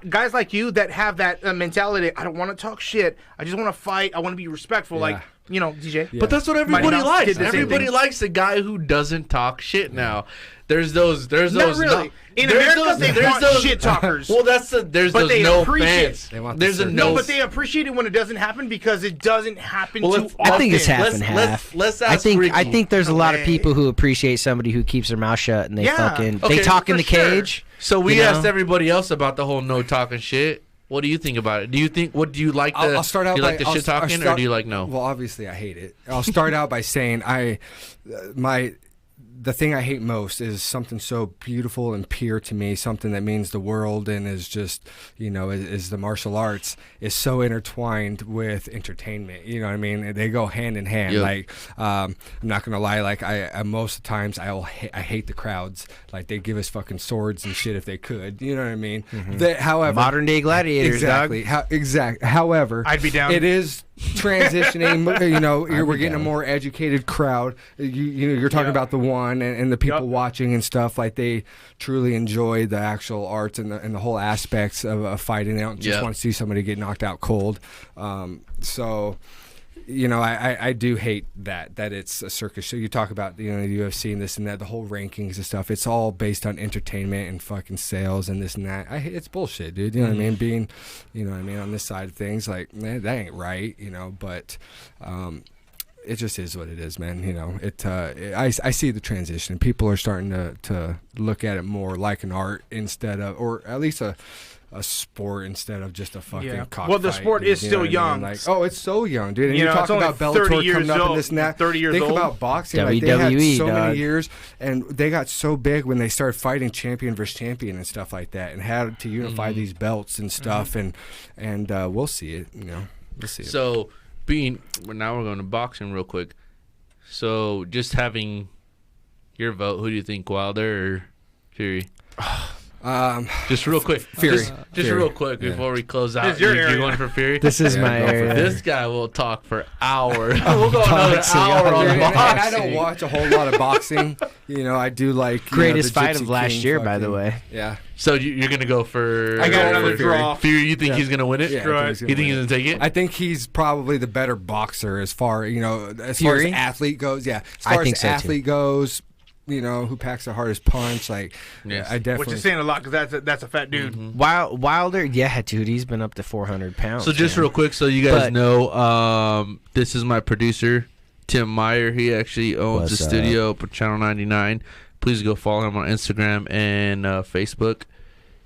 guys like you that have that mentality, I don't want to talk shit. I just want to fight. I want to be respectful. Like, you know, DJ. Yeah. But that's what everybody Mighty Mouse likes. did the same Everybody thing. likes the guy who doesn't talk shit now. There's those. Not really. In there's America, they there's want shit talkers. Well, there's But those they no appreciate- fans. They want There's the a service. no. No, but they appreciate it when it doesn't happen because it doesn't happen Well, too let's- often. I think it's half Let's- and let's- half. let's I ask think Ricky. there's a lot of Okay. people who appreciate somebody who keeps their mouth shut and they Yeah. fucking Okay, they talk in for the sure. cage. So we you know? asked everybody else about the whole no talking shit. What do you think about it? Do you think? What do you like? I'll start out do you by like the I'll shit st- I'll talking, or start- do you like no? Well, obviously I hate it. I'll start out by saying the thing I hate most is something so beautiful and pure to me, something that means the world and is just, is the martial arts, is so intertwined with entertainment. You know what I mean? They go hand in hand. Yep. Like, I'm not gonna lie. Like, I most of the times I hate the crowds. Like, they give us fucking swords and shit if they could. You know what I mean? However, Modern day gladiators, exactly. dog. However, I'd be down. It is transitioning. We're be getting a down. more educated crowd. You're talking Yeah. about the one and the people Yup. watching and stuff. Like, they truly enjoy the actual arts and the whole aspects of fighting. They don't just Yeah. want to see somebody get knocked out cold. So. I do hate that it's a circus. So you talk about the UFC and this and that, the whole rankings and stuff. It's all based on entertainment and fucking sales and this and that. It's bullshit, dude. You know what I mean? Being, on this side of things, like, man, that ain't right. But it just is what it is, man. You know, I see the transition. People are starting to look at it more like an art instead of, or at least a sport instead of just a fucking cockfight. Well, the sport is still young. Like, oh, it's so young, dude. And You you know, talk it's only about 30 Bellator years coming up old, and this and that. 30 years Think old. about boxing. Like, they had WWE, so dog. many years, and they got so big when they started fighting champion versus champion and stuff like that, and had to unify these belts and stuff. And we'll see it. You know, we'll see it. So, now we're going to boxing real quick. So, just having your vote, who do you think, Wilder or Fury? Just real quick. Fury. Just Fury. real quick before we close out. It's your You're area. going for Fury? This is Yeah, my go for area. This guy will talk for hours. We'll go another Boxing, hour on And boxing. I don't watch a whole lot of boxing. You know, I do like Greatest the fight Gypsy of last King year, by the fucking- way. Yeah. So you're going to go for... I got Go another for Fury. draw. Fury, you think Yeah. he's going to win it? Yeah, I Right. think he's You gonna think he's win going to take it? I think he's probably the better boxer as far as Fury? athlete goes. Yeah, as I far think as so, too. athlete goes, you know, who packs the hardest punch? Like, Yes. I definitely. Which is saying a lot because that's a fat dude. Wilder, yeah, dude, he's been up to 400 pounds. So just man. real quick, so you guys But- know, this is my producer, Tim Meyer. He actually owns What's a studio up at Channel 99. Please go follow him on Instagram and Facebook.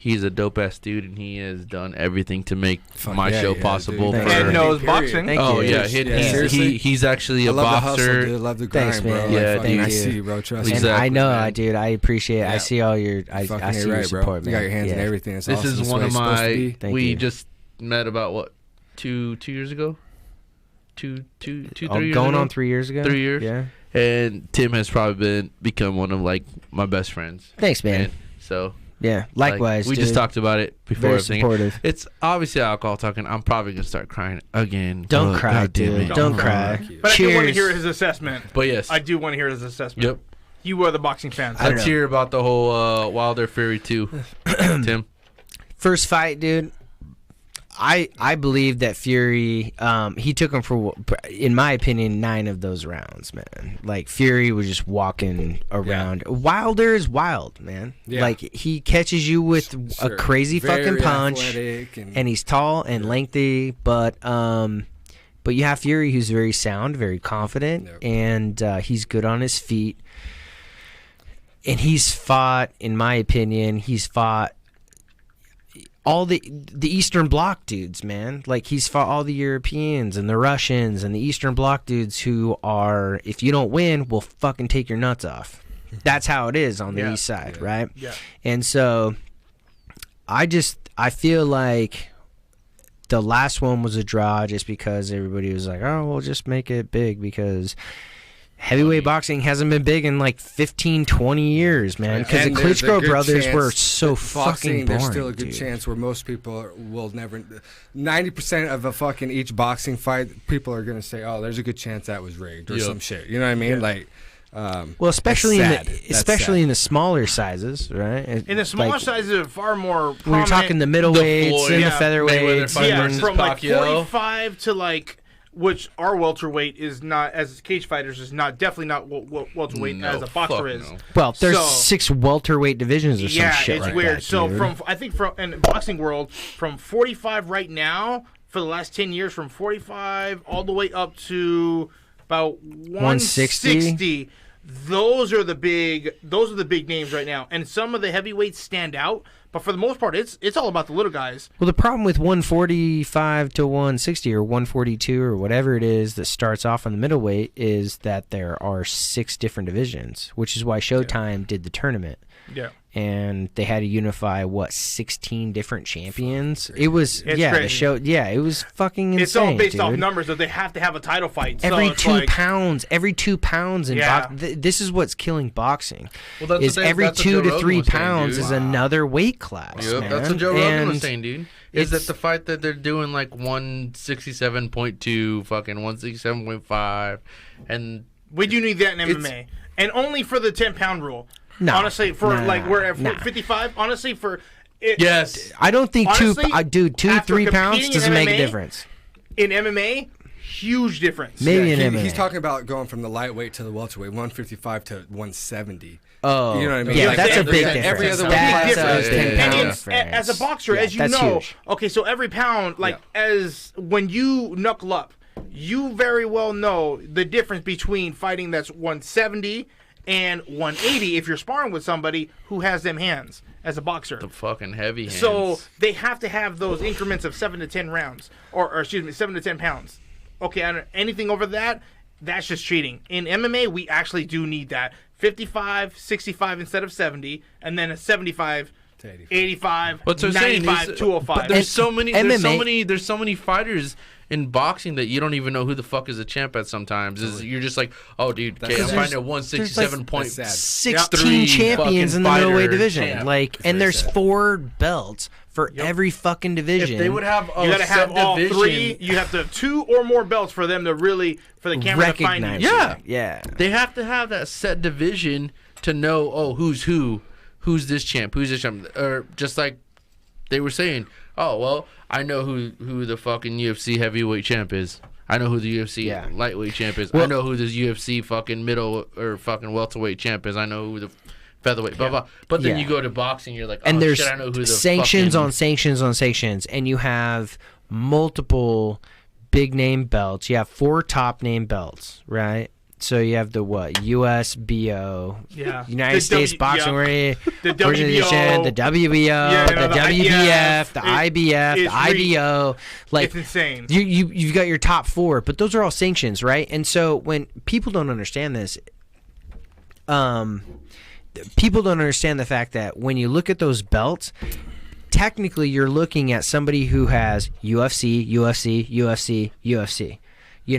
He's a dope ass dude, and he has done everything to make Fuck my yeah, show yeah, possible. dude. For, And knows Period. boxing. Thank oh you. yeah, Seriously? he's actually I a love the hustle, boxer. dude. I love the grind, Thanks, bro. man. Like, Yeah, fucking, thank I you. see you, bro. Trust And me. Exactly, I know, man. dude. I appreciate it. I Yeah. see all your. I Fucking see A your right, support, bro. man. You got your hands in Yeah. everything. It's This awesome. is That's one the of way it's supposed to my. be. Thank We you. just met about what, two years ago, two, 3 Oh, years going ago? on 3 years ago. 3 years. Yeah. And Tim has probably become one of like my best friends. Thanks, man. And so Yeah. like, Likewise. we dude. just talked about it before Very everything. supportive. It's obviously alcohol talking. I'm probably gonna start crying again. Don't but cry, God damn dude. it. Don't Don't cry. cry. But I do want to Cheers. hear his assessment. But yes, I do want to hear his assessment. Yep. You are the boxing fans. I don't Let's know. hear about the whole Wilder Fury 2. Tim. First fight, dude. I believe that Fury, he took him for, in my opinion, 9 of those rounds, man. Like, Fury was just walking around. Wilder is wild, man. Yeah. Like, he catches you with a Sure. crazy Very fucking punch, athletic and he's tall and lengthy, but you have Fury who's very sound, very confident, Yep. and he's good on his feet. And he's fought, in my opinion, all the Eastern Bloc dudes, man. Like, he's fought all the Europeans and the Russians and the Eastern Bloc dudes who are, if you don't win, will fucking take your nuts off. That's how it is on the Yeah. East side, Yeah. right? Yeah. And so I feel like the last one was a draw just because everybody was like, oh, we'll just make it big because heavyweight boxing hasn't been big in like 15, 20 years, man. Because the And there's a Klitschko good brothers chance were so that fucking boxing, boring, there's still a good dude. chance where most people will never. 90% of a fucking each boxing fight, people are gonna say, "Oh, there's a good chance that was rigged" or Yep. some shit. You know what I mean? Yeah. Like, Well, especially that's sad. in That's sad. in the smaller sizes, right? In the smaller Like, sizes, are far more. when you're talking the middleweights Floyd, and yeah, the Mayweather featherweights, fight yeah, versus from like Pacquiao. 45 to like, which our welterweight is not, as cage fighters, is not definitely not welterweight No, as a boxer fuck is. no. well, there's So- 6 welterweight divisions or Yeah, some shit it's like weird. that, So dude. I think from in the boxing world, from 45 right now for the last 10 years, from 45 all the way up to about 160. Those are the big names right now, and some of the heavyweights stand out. But for the most part, it's all about the little guys. Well, the problem with 145 to 160 or 142 or whatever it is that starts off on the middleweight is that there are 6 different divisions, which is why Showtime did the tournament. Yeah. And they had to unify 16 different champions. It was It's the crazy. show. Yeah, it was fucking insane. It's all based dude. off numbers that they have to have a title fight. Every so it's 2 like, pounds, every 2 pounds in Yeah. this is what's killing boxing. Well, that's Is the thing- every that's what 2 Joe to Rogan 3 was saying, pounds dude. is another weight class. Yep, man. that's what Joe Rogan was And saying, dude. Is that it's- the fight that they're doing like 167.2, fucking 167.5, and we do need that in It's- MMA, and only for the 10-pound rule. No, honestly, for nah, like we're at nah. 55. Honestly, for it, yes, I don't think Honestly, 2, after 3 pounds competing in doesn't make a MMA, difference. in MMA, huge difference. Maybe in MMA. he's talking about going from the lightweight to the welterweight, 155 to 170. Oh, You know what I mean? Yeah, Like, that's a every- big every difference. other That's weight a class big is 10 And pounds. difference. as a boxer, Yeah, as you that's know, huge. okay, so every pound, like as when you knuckle up, you very well know the difference between fighting that's 170 and 180 if you're sparring with somebody who has them hands as a boxer. The fucking heavy hands. So they have to have those increments of 7 to 10 rounds, or excuse me, 7 to 10 pounds. Okay, anything over that, that's just cheating. In MMA, we actually do need that 55, 65 instead of 70, and then a 75. 85, But 95, 205. But there's so many. MMA There's so many fighters in boxing that you don't even know who the fuck is a champ at. Sometimes you're just like, oh, dude, okay, I'm fighting at 167.63. 16 champions in the middleweight division. Champ. Like, and there's 4 belts for every fucking division. If they would have you gotta have all division, 3. You have to have 2 or more belts for them to really, for the camera to find recognize you. it. Yeah. they have to have that set division to know, oh, who's who. Who's this champ? Who's this champ? Or just like they were saying, oh, well, I know who the fucking UFC heavyweight champ is. I know who the UFC lightweight champ is. I know who the UFC fucking middle or fucking welterweight champ is. I know who the featherweight, blah, blah. But then you go to boxing, you're like, oh, and there's shit, I know who the sanctions fucking... on sanctions on sanctions. And you have multiple big name belts. You have 4 top name belts, right? So you have the USBO, United States Boxing the Organization, the WBO, the WBF, the IBF, the IBO. Like, it's insane. You've got your top 4, but those are all sanctions, right? And so when people don't understand this, people don't understand the fact that when you look at those belts, technically you're looking at somebody who has UFC, you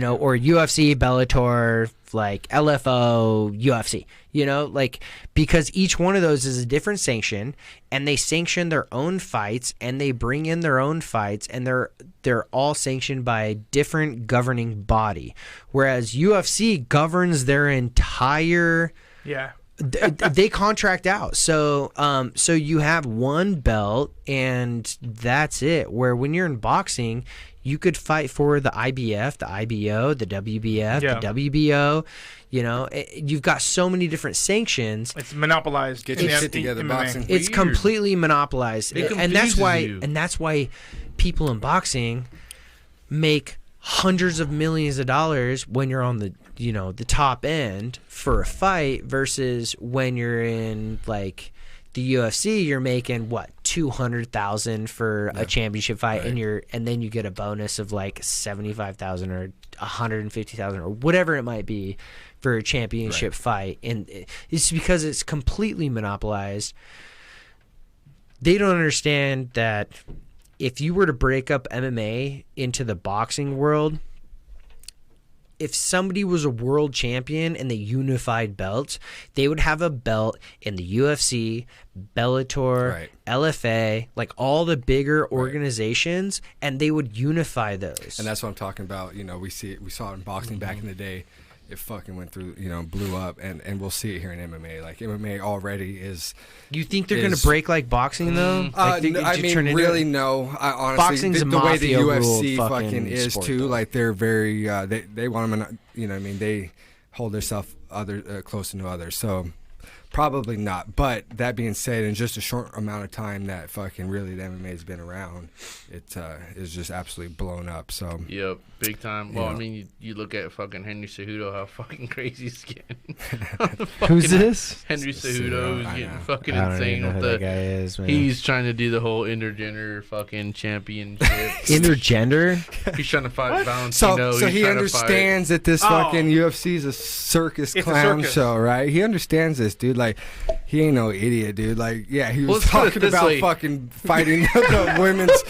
know, or UFC, Bellator, like LFO, UFC, you know, like, because each one of those is a different sanction, and they sanction their own fights, and they bring in their own fights, and they're all sanctioned by a different governing body, whereas UFC governs their entire they contract out. So so you have one belt and that's it, where when you're in boxing you could fight for the IBF, the IBO, the WBF, the WBO. You know, you've got so many different sanctions. It's monopolized. Get your shit together, boxing. It's completely monopolized, and that's why you. People in boxing make hundreds of millions of dollars when you're on the the top end for a fight, versus when you're in like the UFC, you're making what, 200,000 for a championship fight, right. and then you get a bonus of like 75,000 or 150,000 or whatever it might be for a championship fight, and it's because it's completely monopolized. They don't understand that if you were to break up MMA into the boxing world, if somebody was a world champion and they unified belts, they would have a belt in the UFC, Bellator, LFA, like all the bigger organizations, and they would unify those. And that's what I'm talking about. You know, we saw it in boxing back in the day. It fucking went through, blew up, and we'll see it here in MMA. Like, MMA already is. You think they're going to break like boxing, though? Like, really, no. I honestly, boxing's the way the UFC fucking is sport, too, though. like, they're very, they want them, they hold themselves close to others. So, probably not. But that being said, in just a short amount of time that fucking really the MMA has been around, it is just absolutely blown up. So yep, big time. Well, I mean, you look at fucking Henry Cejudo, how fucking crazy he's getting. Who's this? Henry Cejudo, who's getting fucking I don't insane even know with who that guy is, man. He's trying to do the whole intergender fucking championship. Intergender? He's trying to fight Valentino. So he understands that this fucking UFC is a circus clown show, right? He understands this, dude. Like, he ain't no idiot, dude. Like, yeah, he was talking about fucking fighting the women's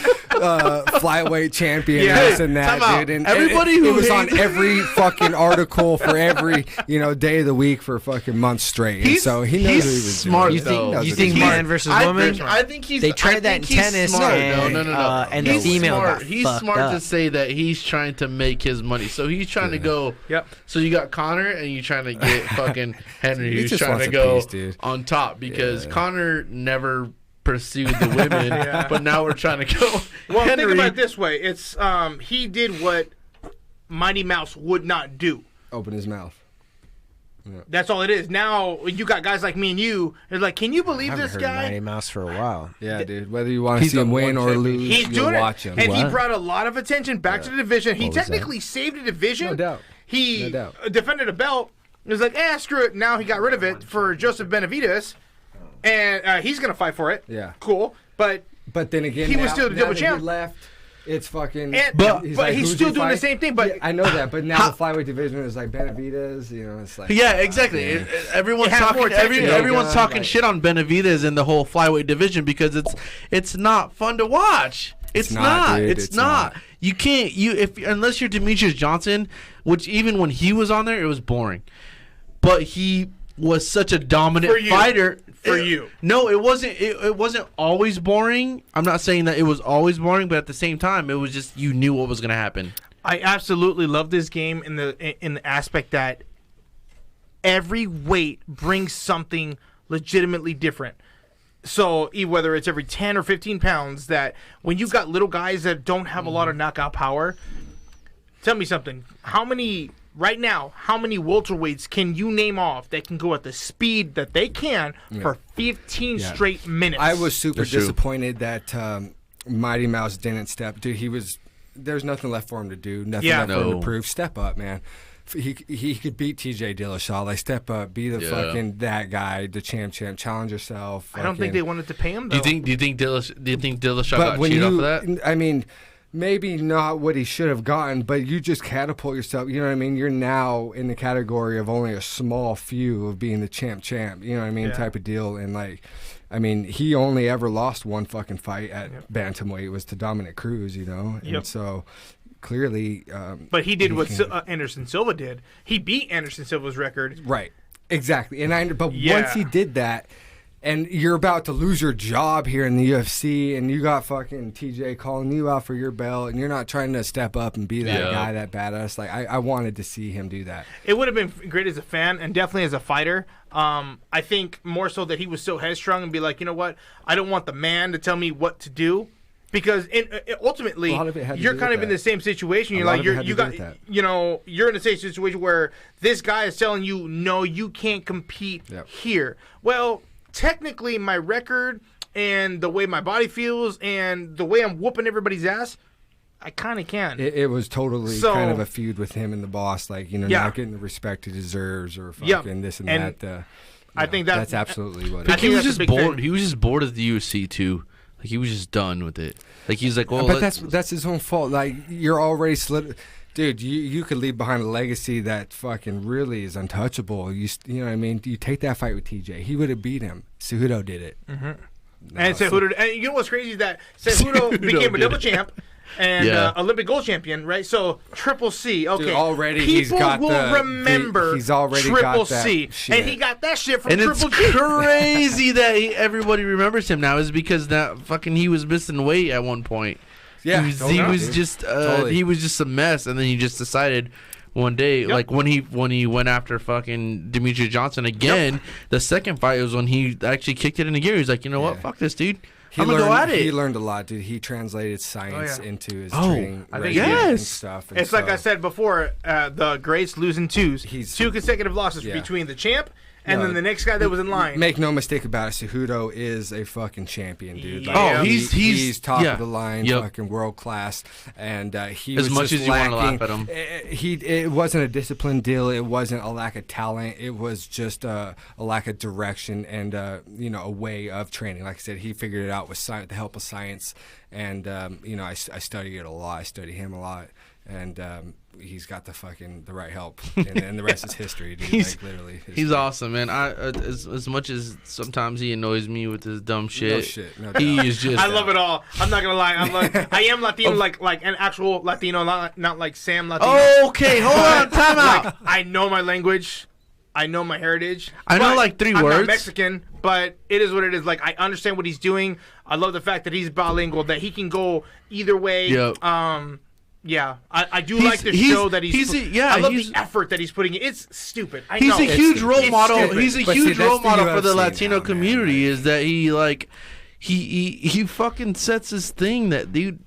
flyweight champion and that, dude. And everybody it was on every fucking article for every day of the week for fucking months straight. And so he knows what he was smart, doing. You think man versus woman? I think he's. They tried that in tennis. No. And the female got He's fucked smart up. to say that he's trying to make his money. So he's trying to go. Yep. So you got Connor, and you're trying to get fucking Henry, He who's just trying wants to a go piece, on top because Connor never pursued the women, but now we're trying to go. Well, Henry, think about it this way: it's he did what Mighty Mouse would not do. Open his mouth. That's all it is. Now you got guys like me and you. It's like, can you believe I haven't this heard guy? Mighty Mouse for a while. Yeah, dude. Whether you want to He's see him the win one or champion. lose, He's you'll doing watch it, him. and he What? brought a lot of attention back to the division. He What was technically saved the division. No doubt. He No doubt. defended a belt. It was like, screw it. Now he got rid of it for Joseph Benavidez, and he's gonna fight for it. Yeah. Cool. But But then again, He was now- still the now double that he champ. left, it's fucking. But he's he's who's still he doing the fight? same thing. But Yeah, I know that, but now the flyweight division is like Benavidez. You know, it's like Yeah, exactly. Everyone's It has more talking. attention. Everyone's Yeah, talking like- shit on Benavidez in the whole flyweight division because it's not fun to watch. It's not. dude, It's it's not. not. You can't. Unless you're Demetrius Johnson, which even when he was on there, it was boring. But he was such a dominant For you. fighter. For you. No, it wasn't. It wasn't always boring. I'm not saying that it was always boring, but at the same time, it was just you knew what was gonna happen. I absolutely love this game in the aspect that every weight brings something legitimately different. So whether it's every 10 or 15 pounds, that when you've got little guys that don't have a lot of knockout power, tell me something. How many welterweights can you name off that can go at the speed that they can for 15 Yeah. straight minutes? I was super That's true. disappointed that Mighty Mouse didn't step. Dude, there's nothing left for him to do. Nothing Yeah. left for him No. to prove. Step up, man. He could beat TJ Dillashaw. Like, step up, be the fucking that guy, the champ, challenge yourself. I don't think they wanted to pay him though. Do you think Dillashaw But got when cheated you, off of that? I mean, maybe not what he should have gotten, but you just catapult yourself. You know what I mean? You're now in the category of only a small few of being the champ. You know what I mean? Yeah. Type of deal. And like, I mean, he only ever lost one fucking fight at bantamweight. It was to Dominic Cruz. You know, Yep. and so clearly. But he did what can- Anderson Silva did. He beat Anderson Silva's record. Right. Exactly. And but Yeah. once he did that, and you're about to lose your job here in the UFC, and you got fucking TJ calling you out for your belt, and you're not trying to step up and be that Yeah. guy, that badass. Like, I wanted to see him do that. It would have been great as a fan and definitely as a fighter. I think more so that he was so headstrong and be like, you know what? I don't want the man to tell me what to do. Because ultimately, A lot of it had to you're do kind with of in that. the same situation. You're lot like of it had you to do got with that. you're in the same situation where this guy is telling you, no, you can't compete Yep. here. Well, technically, my record and the way my body feels and the way I'm whooping everybody's ass, I kind of can. It was totally So- kind of a feud with him and the boss, like, you know, Yeah. not getting the respect he deserves or Yeah. fucking this and And that. I think that's absolutely what I it He think was that's a just big bored. thing. He was just bored of the UFC too. Like he was just done with it. Like he's like, well, But that's his own fault. Like, you're already slid. Dude, you could leave behind a legacy that fucking really is untouchable. You know what I mean? You take that fight with TJ, he would have beat him. Cejudo did it. And Cejudo, and you know what's crazy is that Cejudo became a did double it. champ and Yeah. Olympic gold champion, right? So Triple C. Okay, Dude, already people he's got will remember he's already Triple got that C, shit. and he got that shit from and it's Triple G. crazy that everybody remembers him now is because that fucking he was missing weight at one point. Yeah, he totally, was dude. just Totally. he was just a mess, and then he just decided one day, like when he went after fucking Demetrius Johnson again. The second fight was when he actually kicked it into gear. He's like, you know what, Yeah. fuck this, dude. He I'm gonna go at He it. learned a lot, dude. He translated science yeah. into his Oh, training I think regimen and yes. stuff. And It's like so- I said before, the greats losing twos. He's- Two consecutive losses Yeah. between the champ and No, then the next guy that was in line. Make no mistake about it, Cejudo is a fucking champion, dude. Yeah. Oh, he- he's top yeah. of the line, Yep. fucking world class, and he As was much just as you wanna lacking. laugh at him. It wasn't a discipline deal. It wasn't a lack of talent. It was just a lack of direction and a way of training. Like I said, he figured it out with the help of science, and I study it a lot. I study him a lot, and he's got the right help, and the rest is history, dude. Like, literally, history. He's awesome, man. As much as sometimes he annoys me with his dumb shit. No shit, no He doubt. is just. I love it all. I'm not gonna lie. I am Latino, like an actual Latino, not like Sam Latino. Okay, hold on, time out. Like, I know my language. I know my heritage. I know, but like, 3 I'm words. not Mexican, but it is what it is. Like, I understand what he's doing. I love the fact that he's bilingual, that he can go either way. Yep. Yeah, I do He's- like the he's- show that he's. yeah, I love he's- the effort that he's putting in. It's stupid. I He's know. a huge It's- role it's model. stupid. He's a But see, huge that's role the model for the UFC Latino now, man. community. Is that he fucking sets his thing that dude.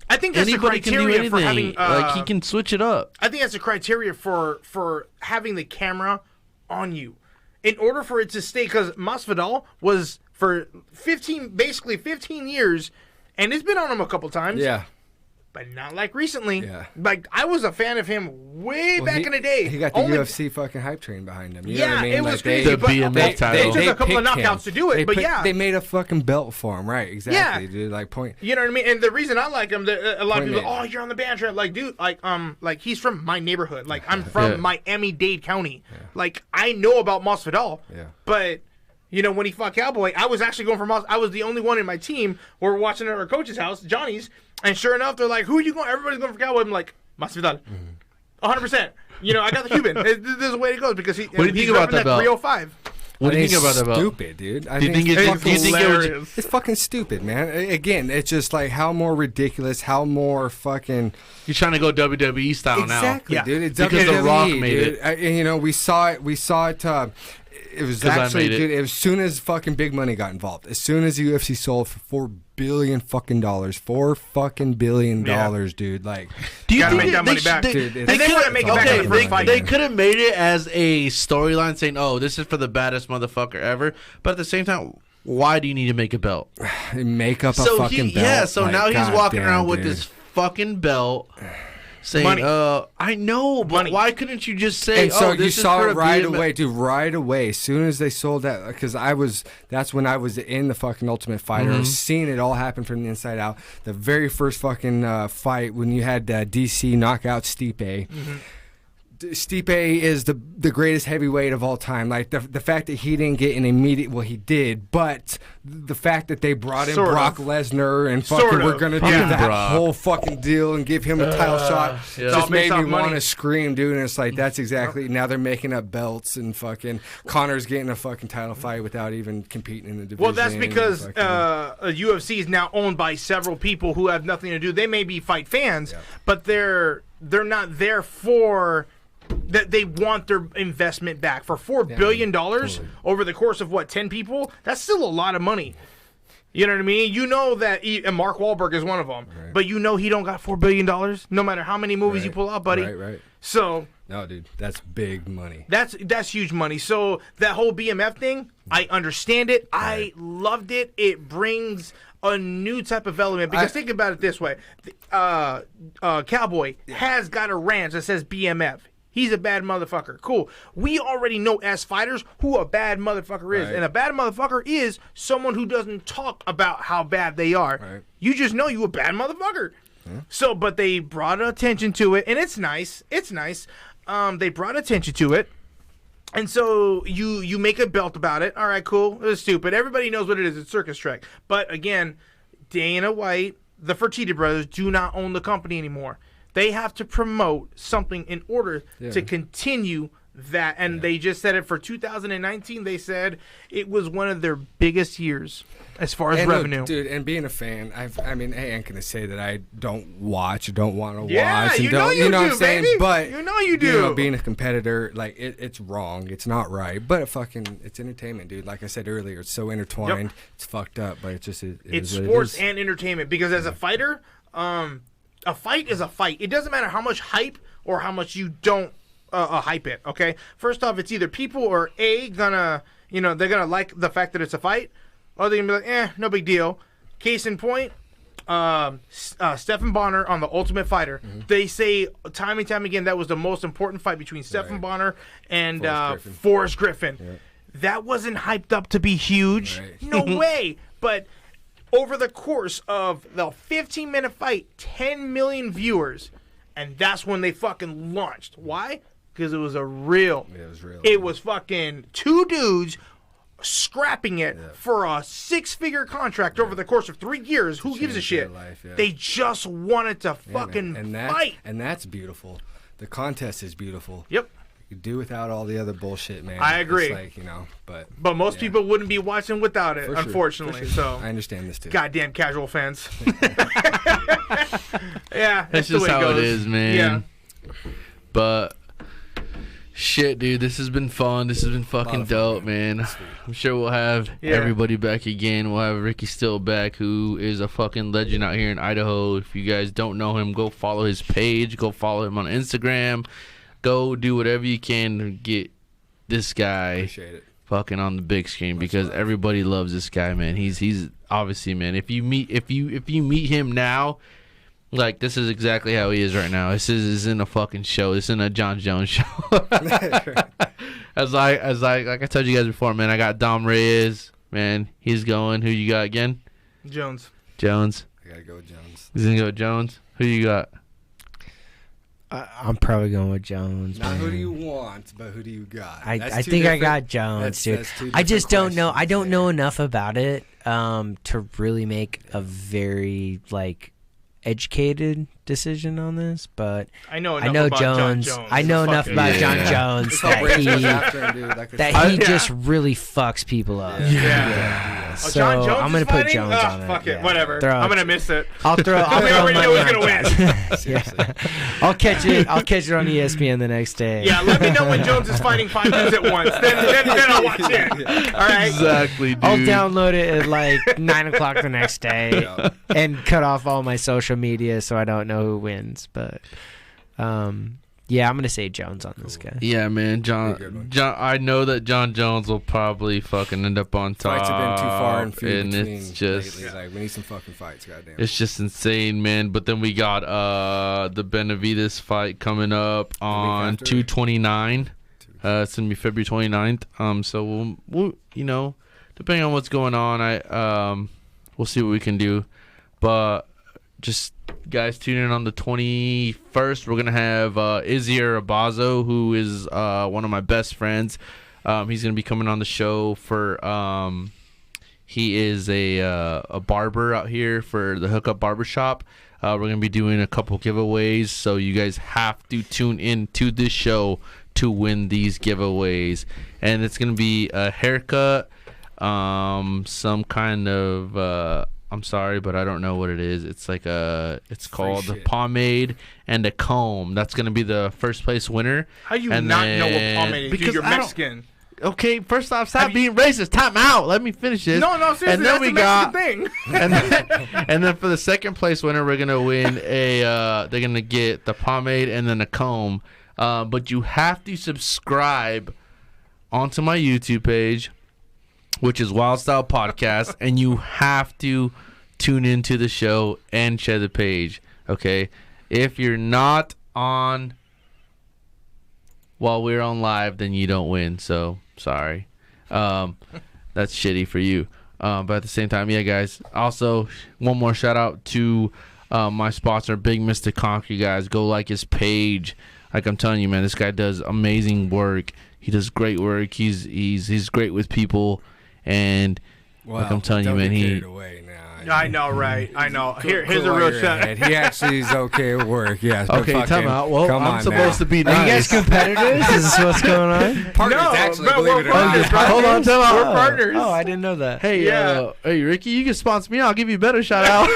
I think that's the Anybody can do criteria for anything. having. Like he can switch it up. I think that's the criteria for having the camera on you. In order for it to stay, because Masvidal was for 15 years, and it's been on him a couple times. Yeah. But not like recently. Yeah. Like, I was a fan of him way back in the day. He got the UFC fucking hype train behind him. You know what I mean? It was Like, crazy. The but BMF title. It took a couple of picked knockouts to do it, but They made a fucking belt for him, right? Exactly, dude. Like, point. You know what I mean? And the reason I like him, a lot of people, made. you're on the band track. Like, dude, like he's from my neighborhood. Like, I'm from Miami-Dade County. Yeah. Like, I know about Masvidal. Yeah. But, you know, when he fought Cowboy, I was actually going for Masvidal. I was the only one in my team. We're watching at our coach's house, Johnny's, and sure enough, they're like, who are you going? Everybody's going for Cowboy. I'm like, Masvidal. 100%. You know, I got the Cuban. This is the way it goes because What do you think about that belt? 305. What do you think about that belt? Stupid, dude. Do you think it's fucking stupid, man. Again, it's just like how more ridiculous, how more fucking. You're trying to go WWE style now. Exactly, dude. It's Because WWE, The Rock made dude. it. And, you know, we saw it. It was 'Cause I actually, made it. dude. As soon as fucking big money got involved, as soon as the UFC sold for $4 billion fucking dollars, $4 billion, dude. Like, Do you Gotta think make that money back. dude, And they couldn't make it back on the first fight. They could have made it as a storyline saying, "Oh, this is for the baddest motherfucker ever," but at the same time, why do you need to make a belt? make up a fucking belt. Yeah, so like, now he's walking goddamn, around with dude. this fucking belt. Saying, Money. I know, but Money. why couldn't you just say, And so this you is saw for it a right BMF? away, dude. Right away, as soon as they sold that, because that's when I was in the fucking Ultimate Fighter, I was seeing it all happen from the inside out. The very first fucking fight when you had DC knock out Stipe. Stipe is the greatest heavyweight of all time. Like the fact that he didn't get an immediate, well, he did, but the fact that they brought in Sort Brock of. Lesnar and fucking Sort of. we're gonna do Fucking that Brock. whole fucking deal and give him a title shot yeah. just All made based me off money. want to scream, dude. And it's like that's exactly now they're making up belts and fucking Connor's getting a fucking title fight without even competing in the division. Well, that's because fucking- UFC is now owned by several people who have nothing to do. They may be fight fans, but they're not there for that. They want their investment back for $4 billion over the course of 10 people. That's still a lot of money. You know what I mean? You know that and Mark Wahlberg is one of them, but you know he don't got $4 billion no matter how many movies you pull out, buddy. Right. So. No, dude, that's big money. That's huge money. So that whole BMF thing, I understand it. I loved it. It brings a new type of element. Because think about it this way: Cowboy has got a ranch that says BMF. He's a bad motherfucker. Cool. We already know as fighters who a bad motherfucker is. Right. And a bad motherfucker is someone who doesn't talk about how bad they are. Right. You just know you a bad motherfucker. So, but they brought attention to it, and it's nice. It's nice. They brought attention to it. And so you make a belt about it. All right, cool. It's stupid. Everybody knows what it is. It's circus track. But again, Dana White, the Fertitta brothers, do not own the company anymore. They have to promote something in order to continue that. And they just said it for 2019. They said it was one of their biggest years as far as revenue. Look, dude, and being a fan, I mean, I ain't gonna say that I don't watch, don't want to Yeah, watch, and you know don't, you know what do, I'm saying? baby. But You know you do. being a competitor, like it's wrong, it's not right, but it's entertainment, dude. Like I said earlier, it's so intertwined, it's fucked up, but it's It's what sports it is. and entertainment because as a fighter, a fight is a fight. It doesn't matter how much hype or how much you don't hype it. Okay, first off, it's either people or they're gonna like the fact that it's a fight, or they're gonna be like, no big deal. Case in point, Stephen Bonner on the Ultimate Fighter. They say time and time again that was the most important fight between Stephen Bonner and Forrest Griffin. That wasn't hyped up to be huge. Right. No way. But over the course of the 15-minute fight, 10 million viewers, and that's when they fucking launched. Why? Because it was real. Yeah, it was real. It was fucking two dudes scrapping it for a 6-figure contract over the course of 3 years. Who gives a Changed their shit? life, They just wanted to fucking man. fight. And that's beautiful. The contest is beautiful. Yep. You do without all the other bullshit, man. I agree. It's like, but Most people wouldn't be watching without it, For sure, unfortunately. for sure. So I understand this too. goddamn casual fans. Yeah, That's the just way how goes. it is, man. Yeah. But shit, dude, this has been fun. This has been fucking fun, dope, man. I'm sure we'll have everybody back again. We'll have Ricky Steele back, who is a fucking legend out here in Idaho. If you guys don't know him, go follow his page. Go follow him on Instagram. Go do whatever you can to get this guy Appreciate it. fucking on the big screen because everybody loves this guy, man. He's obviously, man. If you meet him now, like this is exactly how he is right now. This isn't a fucking show. This isn't a John Jones show. as I told you guys before, man. I got Dom Reyes, man. He's going. Who you got again? Jones. I gotta go with Jones. He's gonna go with Jones. Who you got? I'm probably going with Jones. Not man. who do you want, but who do you got? I think I got Jones, dude. I just don't know. I don't know enough about it to really make a very educated decision on this, but I know about Jones. I know enough about John Jones that he just really fucks people up. Yeah. So John Jones I'm gonna is put fighting? Jones Oh, on it. fuck it, Yeah. whatever. I'm gonna miss it. I'll throw We already know money who's gonna on win. Yeah. I'll catch it on ESPN the next day. Yeah, let me know when Jones is fighting 5 dudes at once. Then I'll watch it. All right. Exactly, dude. I'll download it at 9 o'clock the next day and cut off all my social media so I don't know who wins. But yeah, I'm gonna say Jones on this guy. Yeah, man, John. I know that John Jones will probably fucking end up on top. Fights have been too far and few and between it's just lately. We need some fucking fights, goddamn. it's just insane, man. But then we got the Benavidez fight coming up on 2/29. It's gonna be February 29th. So we'll depending on what's going on, we'll see what we can do. But just guys, tune in on the 21st. We're gonna have Izzier Abazo, who is one of my best friends. He's gonna be coming on the show for he is a barber out here for the Hookup Barbershop. We're gonna be doing a couple giveaways, so you guys have to tune in to this show to win these giveaways. And it's gonna be a haircut, some kind of I'm sorry, but I don't know what it is. It's it's called the pomade and a comb. That's gonna be the first place winner. How do you And not know what then- pomade is? Dude, because you're I don't- Mexican. Okay, first off, stop being racist. Time out. Let me finish this. No, seriously, and then that's we a Mexican got, thing. and then for the second place winner, we're gonna win they're gonna get the pomade and then a comb. But you have to subscribe onto my YouTube page, which is Wild Style Podcast, and you have to tune into the show and share the page. Okay, if you're not on while we're on live, then you don't win. So sorry, that's shitty for you. But at the same time, yeah, guys. Also, one more shout out to my sponsor, Big Mr. Concrete. Guys, go like his page. Like I'm telling you, man, this guy does amazing work. He does great work. He's great with people, and like I'm telling you, man, he. I know, right? I know. Here's a real shot. He actually is okay at work. Yeah. Okay, time out. Well, I'm supposed to be Are nice. you guys competitors? Is this what's going on? Partners, No, actually, bro, believe we're it or not. partners, bro. Hold on, time out. We're partners. Oh, I didn't know that. Hey, Yeah. hey, Ricky, you can sponsor me. I'll give you a better shout out.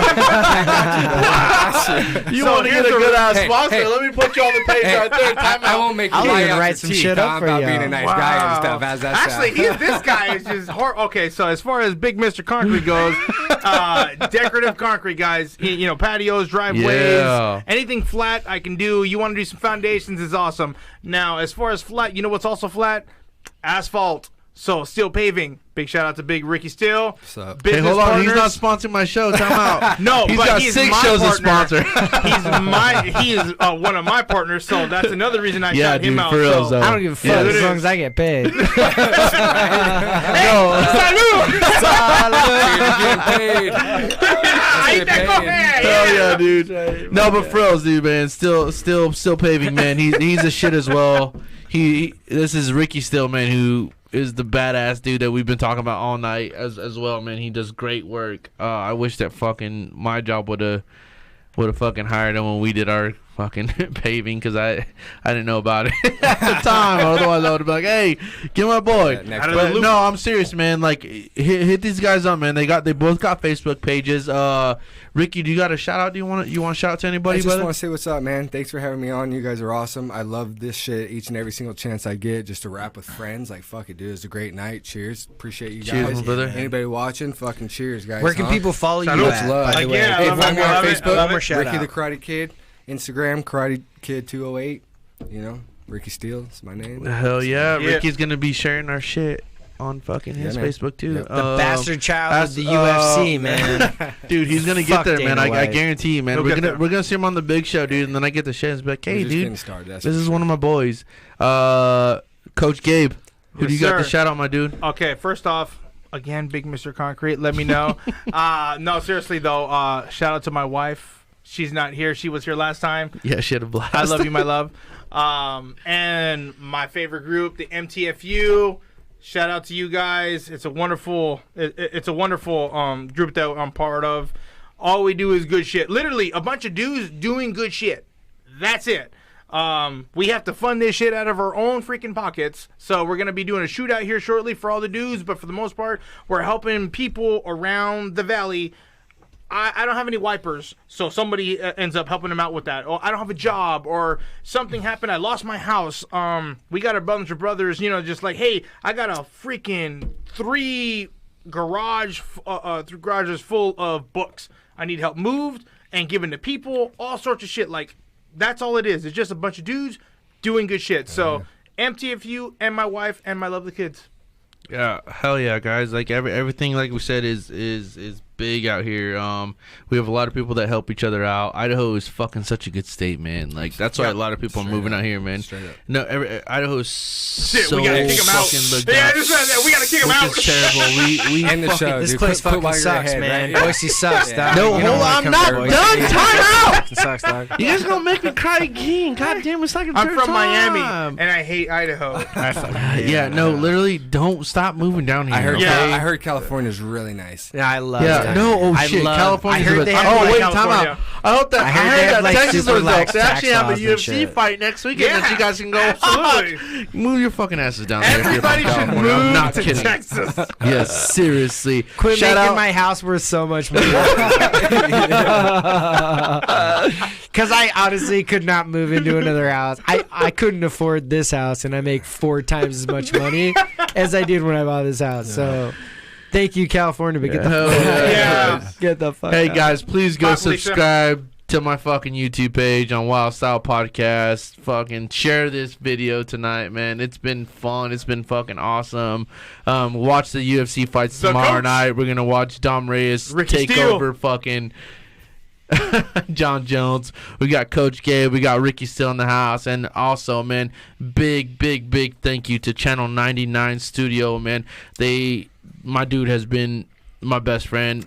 You So want to get a here's good ass hey, sponsor? hey. Let me put you on the page right there. Time I out. won't make you I'll lie even out write your some teeth, shit up huh, for about y'all. being a nice guy and stuff. How's that Actually, sound? this guy is just okay. So as far as Big Mr. Concrete goes, decorative concrete, guys. Patios, driveways, Yeah. anything flat I can do. You want to do some foundations is awesome. Now, as far as flat, you know what's also flat? Asphalt. So Steele paving. Big shout out to Big Ricky Steele. What's up? Hey, Business hold on. He's partners. not sponsoring my show. Time out. No, He's but got he's 6 my shows partner. to sponsor. He is one of my partners, so that's another reason I Yeah, shout him dude, out. for real, so. though. I don't give a fuck Yeah, as it long is. as I get paid. Hell yeah, dude. No, but frills, dude, man. Still paving, man. He's a shit as well. This is Ricky Steele, man, who is the badass dude that we've been talking about all night as well, man. He does great work. I wish that fucking my job would have fucking hired him when we did our fucking paving, because I didn't know about it at the time. Otherwise, I would have been like, hey, get my boy. Next Out of the But loop. no, I'm serious, man. Like, hit these guys up, man. They both got Facebook pages. Ricky, do you got a shout out? Do you want to shout out to I anybody, just brother? want to say what's up, man. Thanks for having me on. You guys are awesome. I love this shit each and every single chance I get just to rap with friends. Like, fuck it, dude. It's a great night. Cheers. Appreciate you Cheers, guys. my brother. Anybody watching, fucking cheers, guys. Where can huh? people follow you Salute. at, Love. by the way? Yeah, Hey, I love find me it, on I love it, I Facebook, love it. Shout Ricky out. the Karate Kid. Instagram, Karate Kid 208. You know, Ricky Steele is my name. Hell yeah. Yeah. Ricky's gonna be sharing our shit on fucking his man. Facebook too. Yep. The bastard child of the UFC, man. Dude, he's gonna get Fuck there, man. Dana I White. guarantee you, man. He'll We're get gonna there. we're gonna see him on the big show, dude, and then I get the shit and be like, hey, We're just dude, getting started, that's this for is sure. one of my boys. Coach Gabe, who Yes, do you got to sir. shout out, my dude? Okay, first off, again, big Mr. Concrete. Let me know. No, seriously though. Shout out to my wife. She's not here. She was here last time. Yeah, she had a blast. I love you, my love. And my favorite group, the MTFU. Shout out to you guys. It's a wonderful, it's a wonderful group that I'm part of. All we do is good shit. Literally, a bunch of dudes doing good shit. That's it. We have to fund this shit out of our own freaking pockets. So we're gonna be doing a shootout here shortly for all the dudes. But for the most part, we're helping people around the valley. I don't have any wipers, so somebody ends up helping them out with that. Or I don't have a job, or something happened. I lost my house. We got a bunch of brothers, you know, just like, hey, I got a freaking three garages full of books. I need help moved and given to people, all sorts of shit. Like, that's all it is. It's just a bunch of dudes doing good shit. So, MTFU and my wife and my lovely kids. Yeah, hell yeah, guys! Like everything, like we said, is big out here. We have a lot of people that help each other out. Idaho is fucking such a good state, man. Like that's why a lot of people are moving out here, man. Straight up. No, Idaho is so we gotta kick 'em out. fucking looked Yeah, out. just said that. We gotta kick 'em out. Which is terrible. We End the fucking, show, This dude. place Put fucking while you're sucks, ahead, man. right? Boise sucks, dog. No, You don't hold wanna on, I'm come not to Boise. done. Time out. Fucking sucks, dog. You guys gonna make me cry again? God damn, it's like a I'm third from time. Miami, and I hate Idaho. Yeah, no, literally, don't stop moving down here. I heard. Yeah. I heard California's really nice. Yeah, I love Yeah, it. no, oh I shit, love- California's I heard the they best. have, Oh like, wait, time California. out. I hope that I heard they have, like, Texas super was lax They actually have a tax laws and UFC shit. fight next weekend that Yeah. you guys can go. Absolutely. Move your fucking asses down there. if you're from Everybody should California. I'm move not to kidding. Texas. Yes, seriously. Quit Shout making out. my house worth so much money. Because I honestly could not move into another house. I couldn't afford this house, and I make 4 times as much money as I did when I bought this house. So, thank you, California. But get the Hell fuck yeah. Get the fuck Hey out. guys, please go Bye, Felicia. subscribe to my fucking YouTube page on Wild Style Podcast. Fucking share this video tonight, man. It's been fun. It's been fucking awesome. Watch the UFC fights The tomorrow coach. night. We're gonna watch Dom Reyes Ricky take Steele. over fucking John Jones. We got Coach Gabe. We got Ricky still in the house. And also, man, big thank you to Channel 99 Studio, man. My dude has been my best friend.